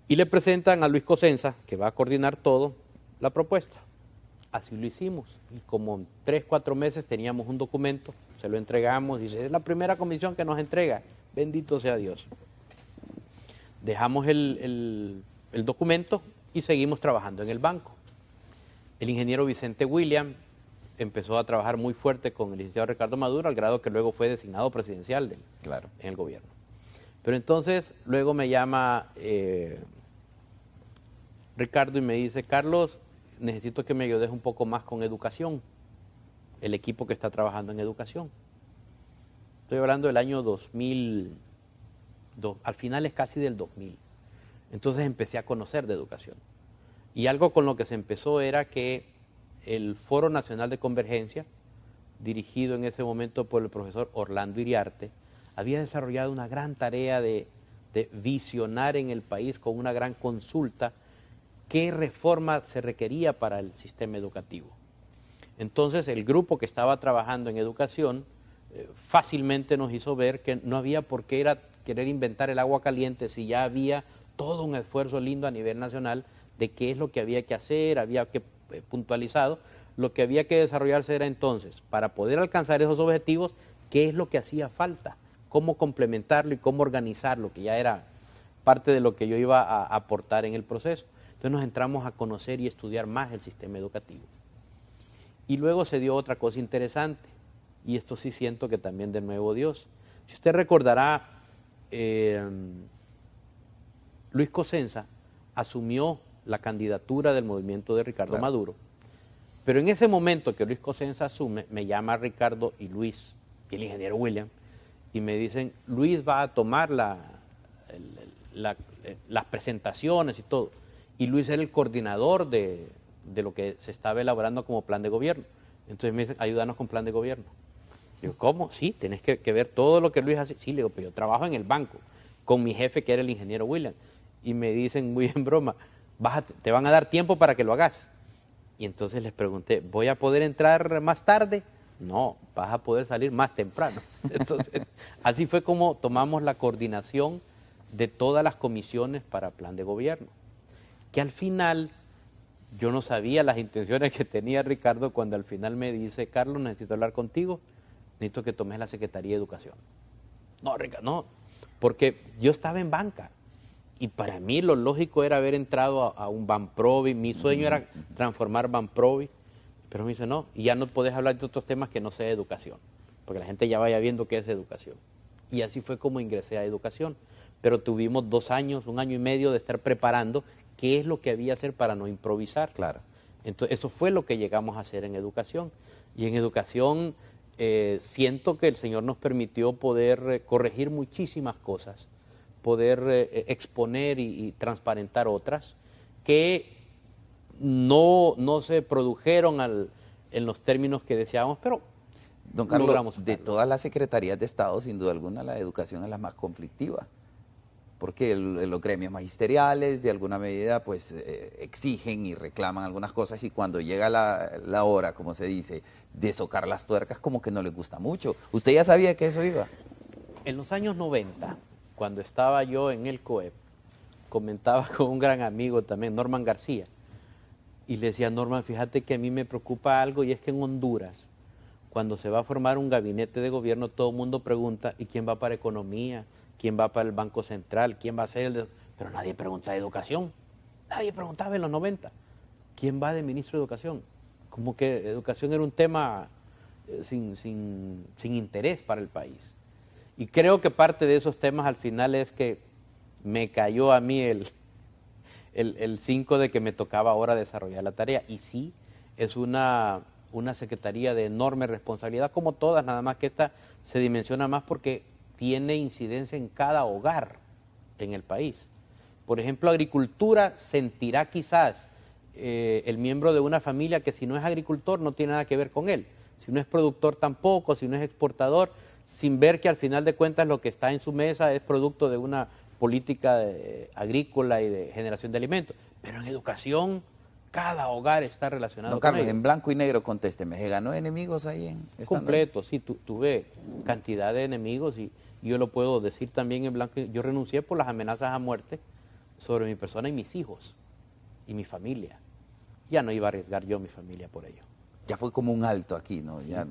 Speaker 4: Y le presentan a Luis Cosenza, que va a coordinar todo, la propuesta. Así lo hicimos. Y como en 3, 4 meses teníamos un documento, se lo entregamos, dice, es la primera comisión que nos entrega, bendito sea Dios. Dejamos el documento y seguimos trabajando en el banco. El ingeniero Vicente William empezó a trabajar muy fuerte con el licenciado Ricardo Maduro, al grado que luego fue designado presidencial en el gobierno. Pero entonces, luego me llama Ricardo y me dice, Carlos, necesito que me ayudes un poco más con educación, el equipo que está trabajando en educación. Estoy hablando del año 2000, al final es casi del 2000. Entonces empecé a conocer de educación. Y algo con lo que se empezó era que el Foro Nacional de Convergencia, dirigido en ese momento por el profesor Orlando Iriarte, había desarrollado una gran tarea de visionar en el país con una gran consulta qué reforma se requería para el sistema educativo. Entonces el grupo que estaba trabajando en educación fácilmente nos hizo ver que no había por qué querer inventar el agua caliente si ya había todo un esfuerzo lindo a nivel nacional de qué es lo que había que hacer, había que puntualizado, lo que había que desarrollarse era entonces, para poder alcanzar esos objetivos, qué es lo que hacía falta, cómo complementarlo y cómo organizarlo, que ya era parte de lo que yo iba a aportar en el proceso. Entonces nos entramos a conocer y estudiar más el sistema educativo. Y luego se dio otra cosa interesante, y esto sí siento que también de nuevo Dios. Si usted recordará, Luis Cosenza asumió la candidatura del movimiento de Ricardo Maduro, pero en ese momento que Luis Cosenza asume, me llama Ricardo y Luis, y el ingeniero William, y me dicen, Luis va a tomar las presentaciones y todo, y Luis era el coordinador de lo que se estaba elaborando como plan de gobierno. Entonces me dicen, ayúdanos con plan de gobierno. Digo, ¿cómo? Sí, tenés que ver todo lo que Luis hace. Sí, le digo, pero yo trabajo en el banco con mi jefe que era el ingeniero William. Y me dicen muy en broma, te van a dar tiempo para que lo hagas. Y entonces les pregunté, ¿voy a poder entrar más tarde? No, vas a poder salir más temprano. Entonces, así fue como tomamos la coordinación de todas las comisiones para plan de gobierno. Que al final, yo no sabía las intenciones que tenía Ricardo cuando al final me dice, Carlos, necesito hablar contigo, necesito que tomes la Secretaría de Educación. No, Ricardo, no, porque yo estaba en banca. Y para mí lo lógico era haber entrado a un Banprovi, mi sueño era transformar Banprovi, pero me dice no, y ya no podés hablar de otros temas que no sea educación, porque la gente ya vaya viendo qué es educación. Y así fue como ingresé a educación, pero tuvimos 2 años, 1 año y medio de estar preparando qué es lo que había que hacer para no improvisar.
Speaker 3: Claro.
Speaker 4: Entonces eso fue lo que llegamos a hacer en educación. Y en educación siento que el Señor nos permitió poder corregir muchísimas cosas, poder exponer y transparentar otras que no se produjeron en los términos que deseábamos, pero
Speaker 3: don Carlos,
Speaker 4: logramos
Speaker 3: de todas las secretarías de Estado, sin duda alguna, la educación es la más conflictiva, porque los gremios magisteriales, de alguna medida, pues exigen y reclaman algunas cosas, y cuando llega la hora, como se dice, de socar las tuercas, como que no les gusta mucho. ¿Usted ya sabía que eso iba?
Speaker 4: En los años 90, cuando estaba yo en el COEP, comentaba con un gran amigo también, Norman García, y le decía, Norman, fíjate que a mí me preocupa algo, y es que en Honduras, cuando se va a formar un gabinete de gobierno, todo el mundo pregunta, ¿y quién va para economía? ¿Quién va para el Banco Central? ¿Quién va a ser Pero nadie pregunta de educación. Nadie preguntaba en los 90. ¿Quién va de ministro de Educación? Como que educación era un tema sin interés para el país. Y creo que parte de esos temas al final es que me cayó a mí el 5 de que me tocaba ahora desarrollar la tarea. Y sí, es una secretaría de enorme responsabilidad, como todas, nada más que esta se dimensiona más porque tiene incidencia en cada hogar en el país. Por ejemplo, agricultura sentirá quizás el miembro de una familia que si no es agricultor no tiene nada que ver con él, si no es productor tampoco, si no es exportador, sin ver que al final de cuentas lo que está en su mesa es producto de una política agrícola y de generación de alimentos. Pero en educación, cada hogar está relacionado
Speaker 3: Don
Speaker 4: con
Speaker 3: Carlos,
Speaker 4: ello.
Speaker 3: en blanco y negro contésteme, ¿se ganó enemigos ahí
Speaker 4: Completo, sí, tuve cantidad de enemigos y yo lo puedo decir también en blanco. Yo renuncié por las amenazas a muerte sobre mi persona y mis hijos y mi familia. Ya no iba a arriesgar yo mi familia por ello.
Speaker 3: Ya fue como un alto aquí, ¿no? Ya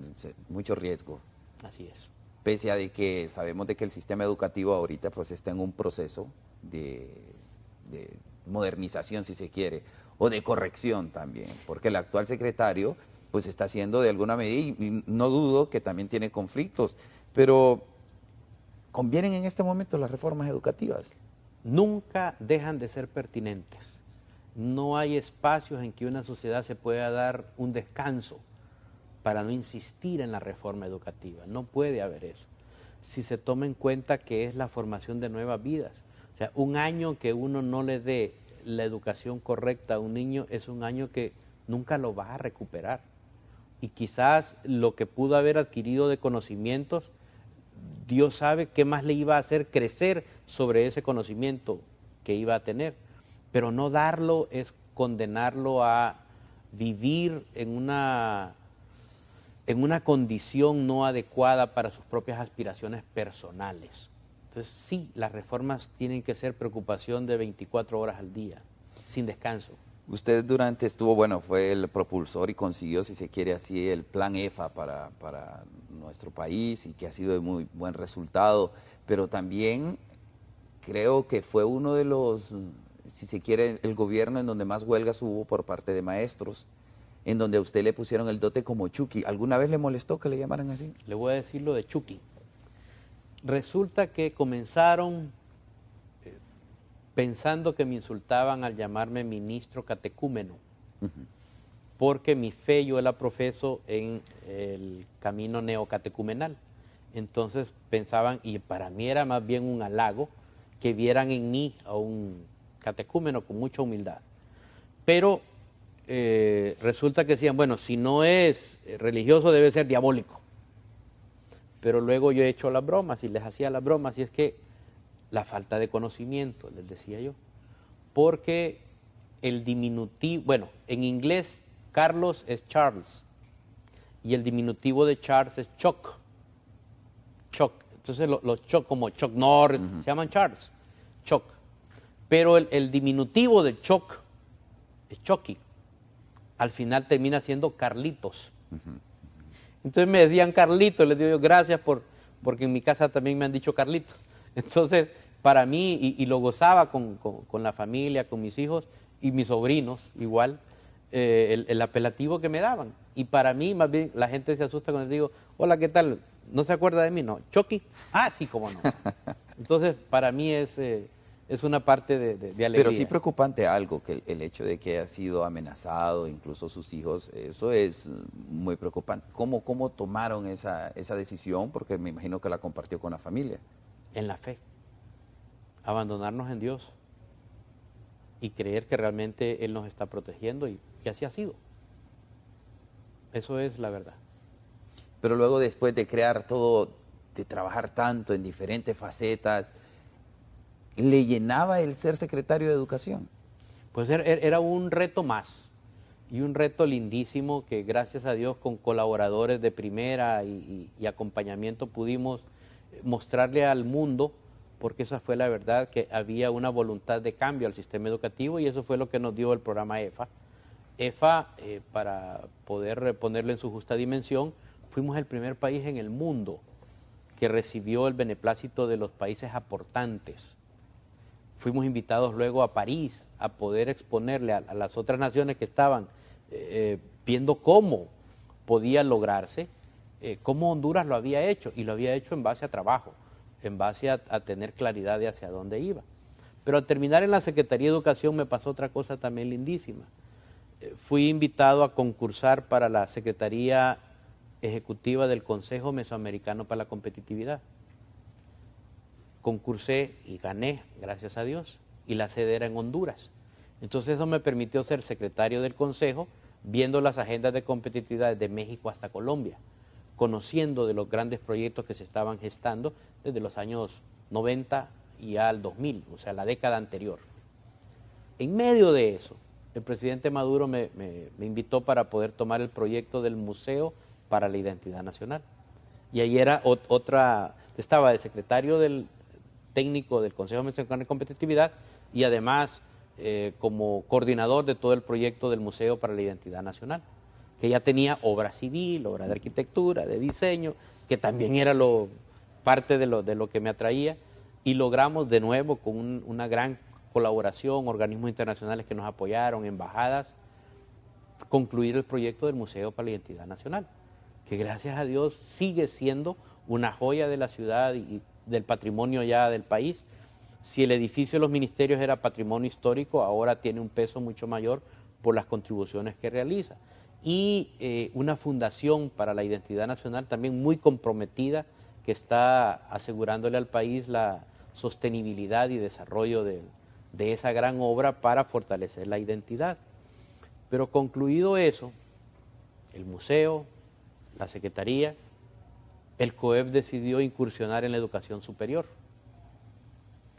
Speaker 3: mucho riesgo.
Speaker 4: Así es.
Speaker 3: Pese a de que sabemos de que el sistema educativo ahorita pues está en un proceso de modernización, si se quiere, o de corrección también, porque el actual secretario pues está haciendo de alguna medida, y no dudo que también tiene conflictos, pero ¿convienen en este momento las reformas educativas?
Speaker 4: Nunca dejan de ser pertinentes. No hay espacios en que una sociedad se pueda dar un descanso para no insistir en la reforma educativa. No puede haber eso. Si se toma en cuenta que es la formación de nuevas vidas. O sea, un año que uno no le dé la educación correcta a un niño es un año que nunca lo va a recuperar. Y quizás lo que pudo haber adquirido de conocimientos, Dios sabe qué más le iba a hacer crecer sobre ese conocimiento que iba a tener. Pero no darlo es condenarlo a vivir en una condición no adecuada para sus propias aspiraciones personales. Entonces sí, las reformas tienen que ser preocupación de 24 horas al día, sin descanso.
Speaker 3: Usted fue el propulsor y consiguió, si se quiere así, el plan EFA para nuestro país y que ha sido de muy buen resultado, pero también creo que fue uno de los, si se quiere, el gobierno en donde más huelgas hubo por parte de maestros, en donde a usted le pusieron el dote como Chucky. ¿Alguna vez le molestó que le llamaran así?
Speaker 4: Le voy a decir lo de Chucky. Resulta que comenzaron pensando que me insultaban al llamarme ministro catecúmeno, porque mi fe yo la profeso en el camino neocatecumenal. Entonces pensaban, y para mí era más bien un halago, que vieran en mí a un catecúmeno con mucha humildad. Pero resulta que decían, bueno, si no es religioso debe ser diabólico. Pero luego yo he hecho las bromas y les hacía las bromas, y es que la falta de conocimiento, les decía yo, porque el diminutivo, bueno, en inglés Carlos es Charles y el diminutivo de Charles es Chuck. Entonces los Chuck, como Chuck Norris, se llaman Charles, Chuck. Pero el diminutivo de Chuck es Chucky. Al final termina siendo Carlitos. Entonces me decían Carlitos, les digo yo gracias porque en mi casa también me han dicho Carlitos. Entonces, para mí, y lo gozaba con la familia, con mis hijos y mis sobrinos igual, el apelativo que me daban. Y para mí, más bien, la gente se asusta cuando les digo, hola, ¿qué tal? ¿No se acuerda de mí? No. ¿Chucky? Ah, sí, cómo no. Entonces, para mí es una parte de alegría.
Speaker 3: Pero sí preocupante algo, que el hecho de que haya sido amenazado, incluso sus hijos, eso es muy preocupante. ¿Cómo tomaron esa decisión? Porque me imagino que la compartió con la familia.
Speaker 4: En la fe, abandonarnos en Dios y creer que realmente Él nos está protegiendo y así ha sido. Eso es la verdad.
Speaker 3: Pero luego después de crear todo, de trabajar tanto en diferentes facetas, ¿le llenaba el ser secretario de Educación?
Speaker 4: Pues era un reto más y un reto lindísimo que gracias a Dios con colaboradores de primera y acompañamiento pudimos mostrarle al mundo, porque esa fue la verdad, que había una voluntad de cambio al sistema educativo y eso fue lo que nos dio el programa EFA. EFA, para poder ponerlo en su justa dimensión, fuimos el primer país en el mundo que recibió el beneplácito de los países aportantes. Fuimos invitados luego a París a poder exponerle a las otras naciones que estaban viendo cómo podía lograrse, cómo Honduras lo había hecho, y lo había hecho en base a trabajo, en base a tener claridad de hacia dónde iba. Pero al terminar en la Secretaría de Educación me pasó otra cosa también lindísima. Fui invitado a concursar para la Secretaría Ejecutiva del Consejo Mesoamericano para la Competitividad. Concursé y gané, gracias a Dios, y la sede era en Honduras. Entonces eso me permitió ser secretario del Consejo, viendo las agendas de competitividad de México hasta Colombia, conociendo de los grandes proyectos que se estaban gestando desde los años 90 y al 2000, o sea, la década anterior. En medio de eso, el presidente Maduro me invitó para poder tomar el proyecto del Museo para la Identidad Nacional. Y ahí era estaba de secretario del técnico del Consejo Mexicano de Competitividad y además como coordinador de todo el proyecto del Museo para la Identidad Nacional, que ya tenía obra civil, obra de arquitectura, de diseño, que también era parte de lo que me atraía, y logramos de nuevo con una gran colaboración, organismos internacionales que nos apoyaron, embajadas, concluir el proyecto del Museo para la Identidad Nacional, que gracias a Dios sigue siendo una joya de la ciudad y del patrimonio ya del país. Si el edificio de los ministerios era patrimonio histórico, ahora tiene un peso mucho mayor por las contribuciones que realiza. Y una fundación para la identidad nacional también muy comprometida, que está asegurándole al país la sostenibilidad y desarrollo de esa gran obra para fortalecer la identidad. Pero concluido eso, el museo, la secretaría, el COEP decidió incursionar en la educación superior.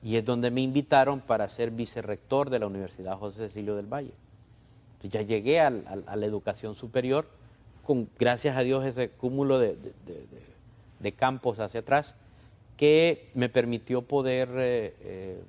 Speaker 4: Y es donde me invitaron para ser vicerrector de la Universidad José Cecilio del Valle. Entonces ya llegué a la educación superior con, gracias a Dios, ese cúmulo de campos hacia atrás que me permitió poder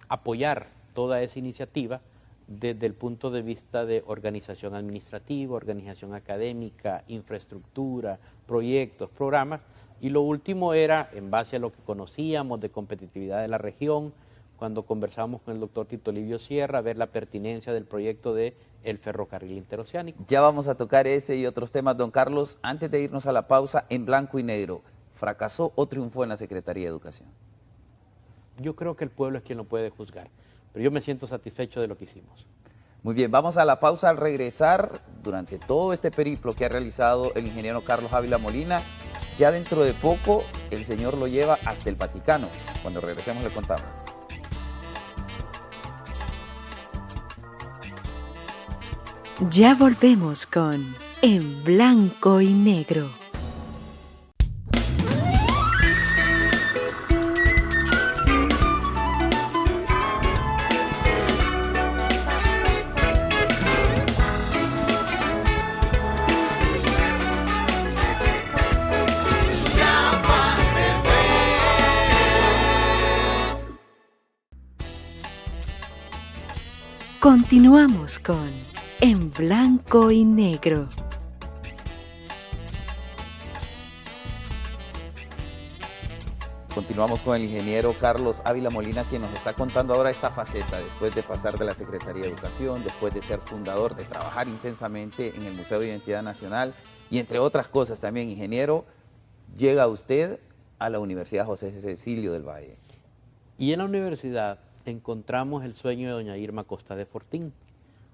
Speaker 4: apoyar toda esa iniciativa desde el punto de vista de organización administrativa, organización académica, infraestructura, proyectos, programas. Y lo último era, en base a lo que conocíamos de competitividad de la región, cuando conversamos con el doctor Tito Livio Sierra, ver la pertinencia del proyecto del ferrocarril interoceánico.
Speaker 3: Ya vamos a tocar ese y otros temas, don Carlos. Antes de irnos a la pausa, en blanco y negro, ¿fracasó o triunfó en la Secretaría de Educación?
Speaker 4: Yo creo que el pueblo es quien lo puede juzgar, pero yo me siento satisfecho de lo que hicimos.
Speaker 3: Muy bien, vamos a la pausa. Al regresar, durante todo este periplo que ha realizado el ingeniero Carlos Ávila Molina, ya dentro de poco el señor lo lleva hasta el Vaticano. Cuando regresemos le contamos.
Speaker 2: Ya volvemos con En Blanco y Negro. Continuamos con En Blanco y Negro.
Speaker 3: Continuamos con el ingeniero Carlos Ávila Molina, quien nos está contando ahora esta faceta, después de pasar de la Secretaría de Educación, después de ser fundador, de trabajar intensamente en el Museo de Identidad Nacional y entre otras cosas también, ingeniero, llega usted a la Universidad José Cecilio del Valle.
Speaker 4: Y en la universidad encontramos el sueño de doña Irma Costa de Fortín,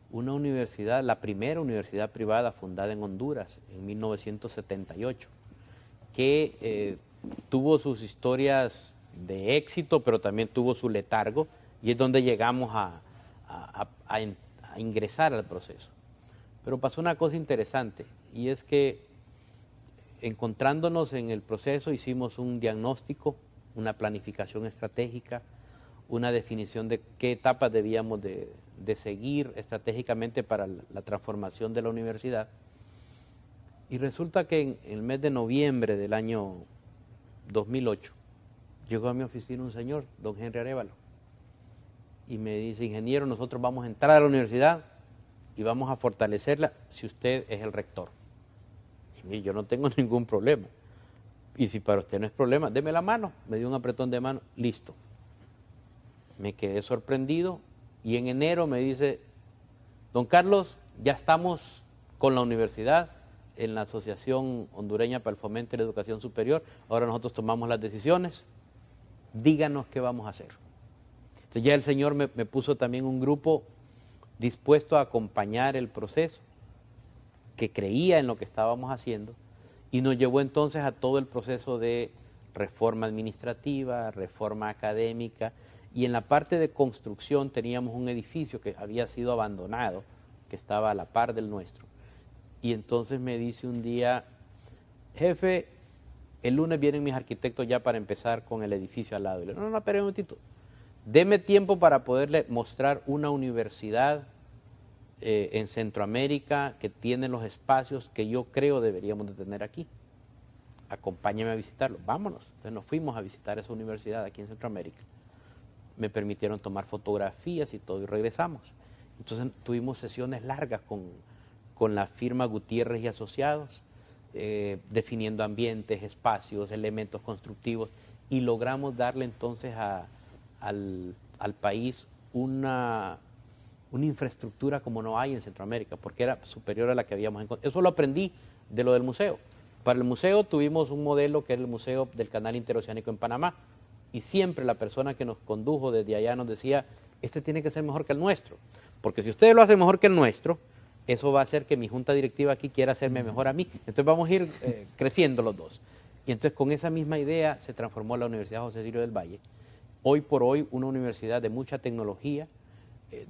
Speaker 4: una universidad, la primera universidad privada fundada en Honduras en 1978, que tuvo sus historias de éxito, pero también tuvo su letargo, y es donde llegamos a ingresar al proceso. Pero pasó una cosa interesante, y es que encontrándonos en el proceso hicimos un diagnóstico, una planificación estratégica, una definición de qué etapas debíamos de seguir estratégicamente para la transformación de la universidad. Y resulta que en el mes de noviembre del año 2008 llegó a mi oficina un señor, don Henry Arévalo, y me dice: ingeniero, nosotros vamos a entrar a la universidad y vamos a fortalecerla si usted es el rector. Y mire, yo no tengo ningún problema. Y si para usted no es problema, deme la mano. Me dio un apretón de mano, listo. Me quedé sorprendido y en enero me dice: don Carlos, ya estamos con la universidad en la Asociación Hondureña para el Fomento de la Educación Superior, ahora nosotros tomamos las decisiones, díganos qué vamos a hacer. Entonces ya el Señor me puso también un grupo dispuesto a acompañar el proceso, que creía en lo que estábamos haciendo, y nos llevó entonces a todo el proceso de reforma administrativa, reforma académica, y en la parte de construcción teníamos un edificio que había sido abandonado, que estaba a la par del nuestro. Y entonces me dice un día, jefe, el lunes vienen mis arquitectos ya para empezar con el edificio al lado. Y le digo, no, espere un momentito, deme tiempo para poderle mostrar una universidad en Centroamérica que tiene los espacios que yo creo deberíamos de tener aquí. Acompáñame a visitarlo, vámonos. Entonces nos fuimos a visitar esa universidad aquí en Centroamérica. Me permitieron tomar fotografías y todo y regresamos. Entonces tuvimos sesiones largas con la firma Gutiérrez y Asociados, definiendo ambientes, espacios, elementos constructivos, y logramos darle entonces al país una infraestructura como no hay en Centroamérica, porque era superior a la que habíamos encontrado. Eso lo aprendí de lo del museo. Para el museo tuvimos un modelo que era el Museo del Canal Interoceánico en Panamá, y siempre la persona que nos condujo desde allá nos decía, este tiene que ser mejor que el nuestro, porque si ustedes lo hacen mejor que el nuestro, eso va a hacer que mi junta directiva aquí quiera hacerme mejor a mí. Entonces vamos a ir creciendo los dos. Y entonces con esa misma idea se transformó la Universidad José Cecilio del Valle. Hoy por hoy una universidad de mucha tecnología,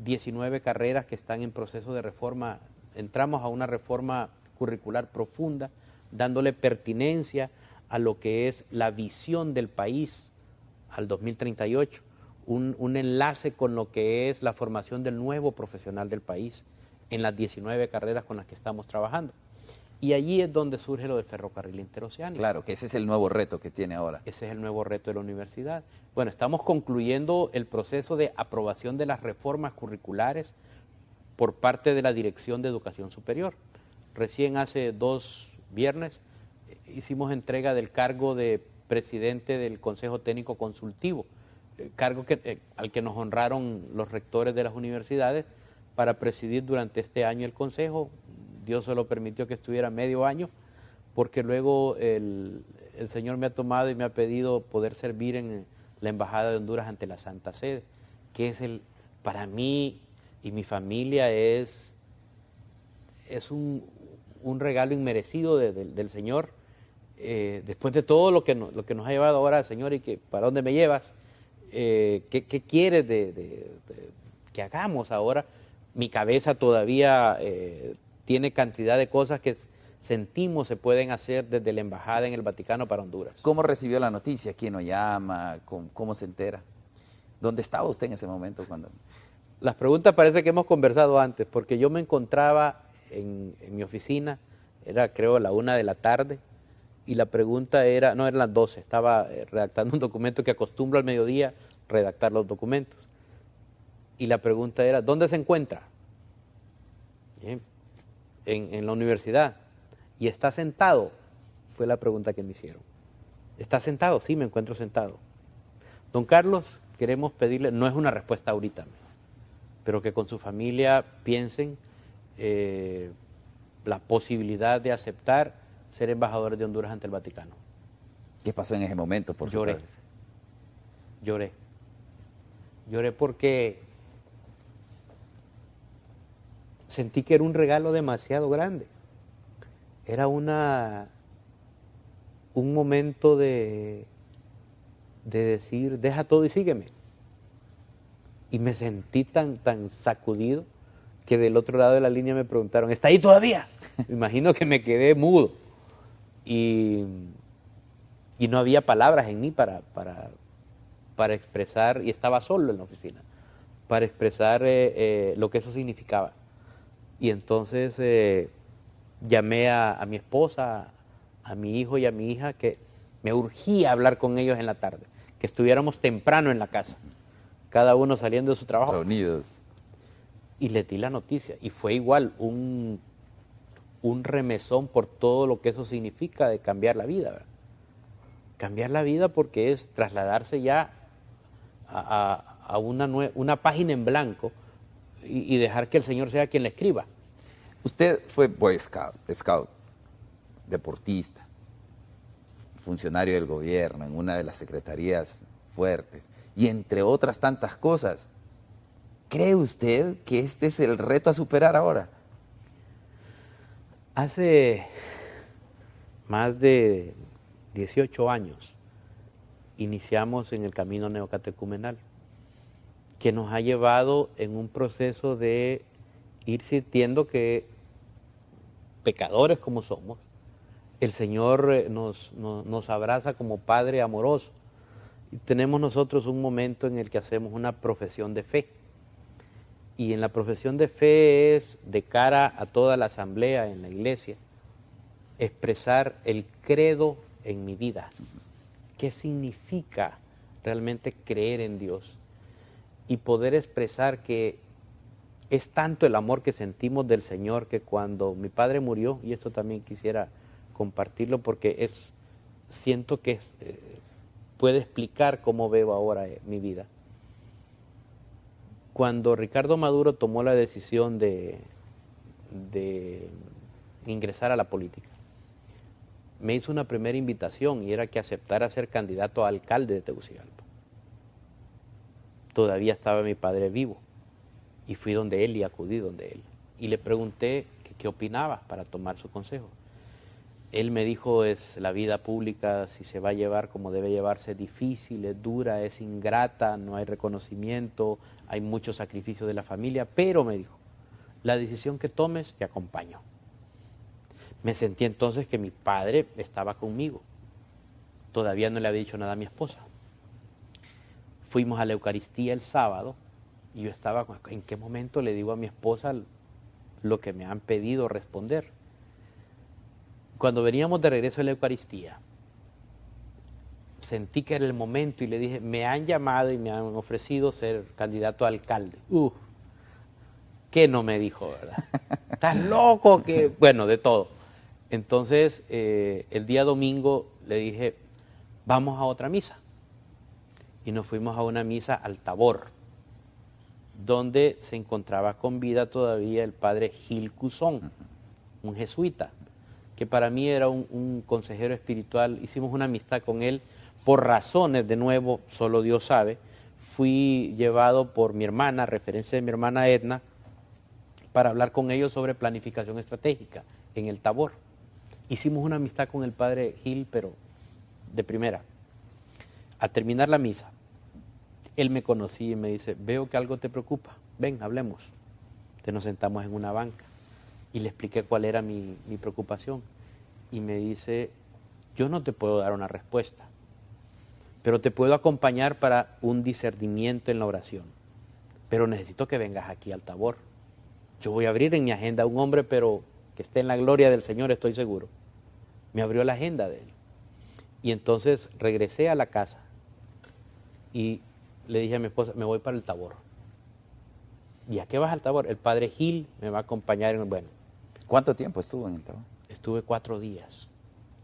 Speaker 4: 19 carreras que están en proceso de reforma. Entramos a una reforma curricular profunda, dándole pertinencia a lo que es la visión del país al 2038, un enlace con lo que es la formación del nuevo profesional del país en las 19 carreras con las que estamos trabajando. Y allí es donde surge lo del ferrocarril interoceánico.
Speaker 3: Claro, que ese es el nuevo reto que tiene ahora.
Speaker 4: Ese es el nuevo reto de la universidad. Bueno, estamos concluyendo el proceso de aprobación de las reformas curriculares por parte de la Dirección de Educación Superior. Recién hace 2 viernes hicimos entrega del cargo de presidente del Consejo Técnico Consultivo, cargo al que nos honraron los rectores de las universidades para presidir durante este año el Consejo. Dios solo permitió que estuviera medio año, porque luego el Señor me ha tomado y me ha pedido poder servir en la Embajada de Honduras ante la Santa Sede, que es para mí y mi familia es un regalo inmerecido del Señor. Después de todo lo que nos ha llevado ahora, Señor, y que para dónde me llevas, ¿qué quieres que hagamos ahora? Mi cabeza todavía tiene cantidad de cosas que sentimos se pueden hacer desde la embajada en el Vaticano para Honduras.
Speaker 3: ¿Cómo recibió la noticia? ¿Quién lo llama? ¿Cómo se entera? ¿Dónde estaba usted en ese momento?
Speaker 4: Las preguntas parece que hemos conversado antes, porque yo me encontraba en mi oficina, era creo la 1 de la tarde, y la pregunta era, no, eran las 12, estaba redactando un documento que acostumbro al mediodía redactar los documentos. Y la pregunta era, ¿dónde se encuentra? Bien. En la universidad. ¿Y está sentado? Fue la pregunta que me hicieron. ¿Está sentado? Sí, me encuentro sentado. Don Carlos, queremos pedirle, no es una respuesta ahorita, pero que con su familia piensen la posibilidad de aceptar ser embajadores de Honduras ante el Vaticano.
Speaker 3: ¿Qué pasó en ese momento?
Speaker 4: Lloré porque sentí que era un regalo demasiado grande. Era un momento de decir, deja todo y sígueme. Y me sentí tan sacudido que del otro lado de la línea me preguntaron, ¿está ahí todavía? Me imagino que me quedé mudo. Y no había palabras en mí para expresar, y estaba solo en la oficina, para expresar lo que eso significaba. Y entonces llamé a mi esposa, a mi hijo y a mi hija, que me urgía hablar con ellos en la tarde, que estuviéramos temprano en la casa, cada uno saliendo de su trabajo.
Speaker 3: Reunidos.
Speaker 4: Y les di la noticia, y fue igual un remesón por todo lo que eso significa de cambiar la vida, ¿verdad? Cambiar la vida porque es trasladarse ya a una página en blanco y dejar que el Señor sea quien la escriba.
Speaker 3: Usted fue Boy Scout, deportista, funcionario del gobierno en una de las secretarías fuertes, y entre otras tantas cosas. ¿Cree usted que este es el reto a superar ahora?
Speaker 4: Hace más de 18 años iniciamos en el camino neocatecumenal, que nos ha llevado en un proceso de ir sintiendo que, pecadores como somos, el Señor nos abraza como Padre amoroso. Y tenemos nosotros un momento en el que hacemos una profesión de fe. Y en la profesión de fe es, de cara a toda la asamblea en la iglesia, expresar el credo en mi vida. ¿Qué significa realmente creer en Dios? Y poder expresar que es tanto el amor que sentimos del Señor que cuando mi padre murió, y esto también quisiera compartirlo porque siento que puede explicar cómo veo ahora mi vida. Cuando Ricardo Maduro tomó la decisión de ingresar a la política, me hizo una primera invitación y era que aceptara ser candidato a alcalde de Tegucigalpa. Todavía estaba mi padre vivo y fui donde él y acudí donde él. Y le pregunté qué opinaba para tomar su consejo. Él me dijo, es la vida pública, si se va a llevar como debe llevarse, difícil, es dura, es ingrata, no hay reconocimiento, hay mucho sacrificio de la familia, pero me dijo, la decisión que tomes te acompaño. Me sentí entonces que mi padre estaba conmigo. Todavía no le había dicho nada a mi esposa. Fuimos a la Eucaristía el sábado y yo estaba, ¿en qué momento le digo a mi esposa lo que me han pedido responder? Cuando veníamos de regreso a la Eucaristía, sentí que era el momento y le dije, me han llamado y me han ofrecido ser candidato a alcalde. ¿Qué no me dijo, verdad? ¿Estás loco? Bueno, de todo. Entonces, el día domingo le dije, vamos a otra misa. Y nos fuimos a una misa al Tabor, donde se encontraba con vida todavía el padre Gil Cusón, un jesuita, que para mí era un consejero espiritual. Hicimos una amistad con él por razones, de nuevo, solo Dios sabe. Fui llevado por mi hermana, referencia de mi hermana Edna, para hablar con ellos sobre planificación estratégica en el Tabor. Hicimos una amistad con el padre Gil, pero de primera. Al terminar la misa, él me conocía y me dice, veo que algo te preocupa, ven, hablemos. Entonces nos sentamos en una banca y le expliqué cuál era mi preocupación. Y me dice, yo no te puedo dar una respuesta, pero te puedo acompañar para un discernimiento en la oración. Pero necesito que vengas aquí al Tabor. Yo voy a abrir en mi agenda a un hombre, pero que esté en la gloria del Señor, estoy seguro. Me abrió la agenda de él. Y entonces regresé a la casa y le dije a mi esposa, me voy para el Tabor. ¿Y a qué vas al Tabor? El padre Gil me va a acompañar. Bueno.
Speaker 3: ¿Cuánto tiempo estuvo en el Tabor?
Speaker 4: Estuve 4 días.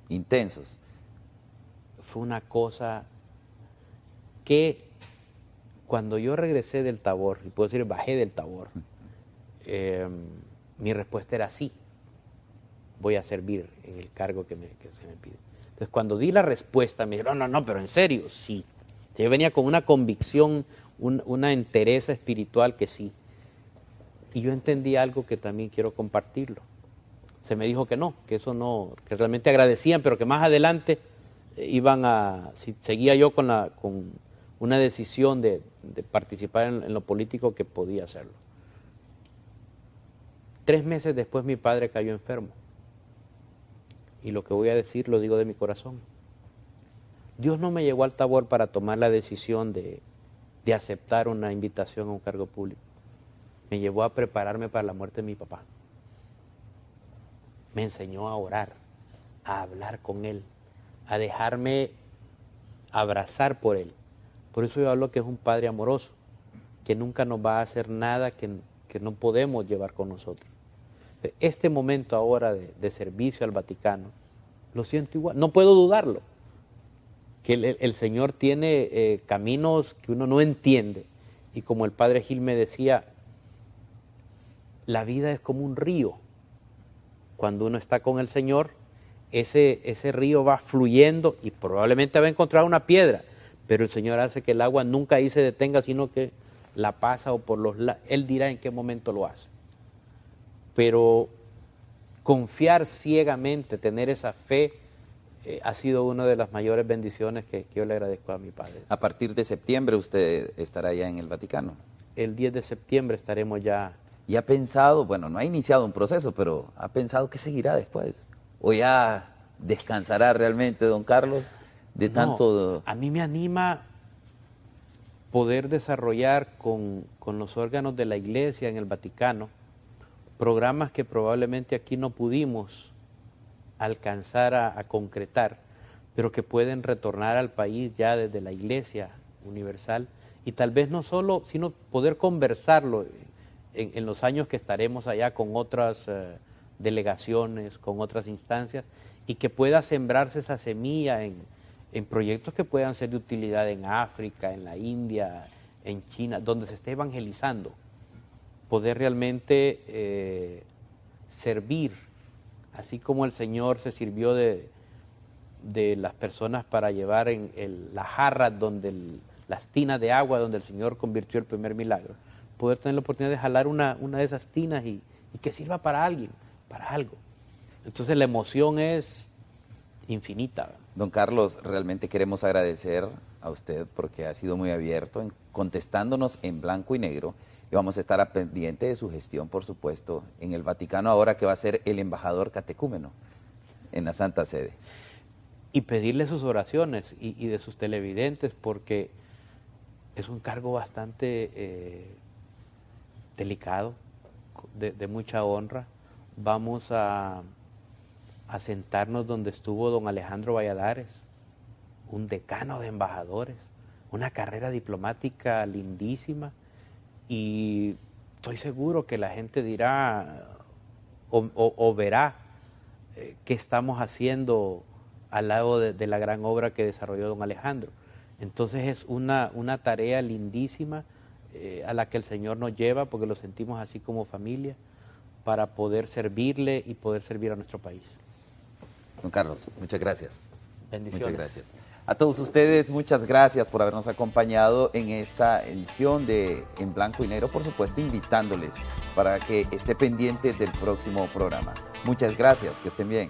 Speaker 3: Intensos.
Speaker 4: Fue una cosa que cuando yo regresé del Tabor, y puedo decir bajé del Tabor, mi respuesta era sí, voy a servir en el cargo que se me pide. Entonces cuando di la respuesta me dijeron, no, pero en serio, sí. Yo venía con una convicción, una entereza espiritual que sí. Y yo entendí algo que también quiero compartirlo. Se me dijo que no, que eso no, que realmente agradecían, pero que más adelante si seguía yo con una decisión de participar en lo político, que podía hacerlo. 3 meses después mi padre cayó enfermo. Y lo que voy a decir lo digo de mi corazón. Dios no me llevó al Tabor para tomar la decisión de aceptar una invitación a un cargo público. Me llevó a prepararme para la muerte de mi papá. Me enseñó a orar, a hablar con Él, a dejarme abrazar por Él. Por eso yo hablo que es un Padre amoroso, que nunca nos va a hacer nada que no podemos llevar con nosotros. Este momento ahora de servicio al Vaticano, lo siento igual, no puedo dudarlo, que el Señor tiene caminos que uno no entiende, y como el padre Gil me decía, la vida es como un río. Cuando uno está con el Señor, ese río va fluyendo y probablemente va a encontrar una piedra, pero el Señor hace que el agua nunca ahí se detenga, sino que la pasa o por Él dirá en qué momento lo hace. Pero confiar ciegamente, tener esa fe, ha sido una de las mayores bendiciones que yo le agradezco a mi padre.
Speaker 3: A partir de septiembre usted estará ya en el Vaticano.
Speaker 4: El 10 de septiembre estaremos ya.
Speaker 3: ¿Y ha pensado, bueno, no ha iniciado un proceso, pero ha pensado qué seguirá después? ¿O ya descansará realmente, don Carlos, de tanto?
Speaker 4: A mí me anima poder desarrollar con los órganos de la Iglesia en el Vaticano programas que probablemente aquí no pudimos alcanzar a concretar, pero que pueden retornar al país ya desde la Iglesia universal, y tal vez no solo, sino poder conversarlo en los años que estaremos allá con otras delegaciones, con otras instancias, y que pueda sembrarse esa semilla en proyectos que puedan ser de utilidad en África, en la India, en China, donde se esté evangelizando, poder realmente servir, así como el Señor se sirvió de las personas para llevar en la jarra, las tinas de agua donde el Señor convirtió el primer milagro, poder tener la oportunidad de jalar una de esas tinas y que sirva para alguien, para algo. Entonces la emoción es infinita.
Speaker 3: Don Carlos, realmente queremos agradecer a usted porque ha sido muy abierto contestándonos en blanco y negro, y vamos a estar a pendiente de su gestión, por supuesto, en el Vaticano, ahora que va a ser el embajador catecúmeno en la Santa Sede.
Speaker 4: Y pedirle sus oraciones y de sus televidentes, porque es un cargo bastante delicado, de mucha honra. Vamos a sentarnos donde estuvo don Alejandro Valladares, un decano de embajadores, una carrera diplomática lindísima, y estoy seguro que la gente dirá o verá qué estamos haciendo al lado de la gran obra que desarrolló don Alejandro. Entonces es una tarea lindísima a la que el Señor nos lleva, porque lo sentimos así como familia, para poder servirle y poder servir a nuestro país.
Speaker 3: Don Carlos, muchas gracias.
Speaker 4: Bendiciones.
Speaker 3: Muchas gracias. A todos ustedes, muchas gracias por habernos acompañado en esta edición de En Blanco y Negro, por supuesto, invitándoles para que esté pendiente del próximo programa. Muchas gracias, que estén bien.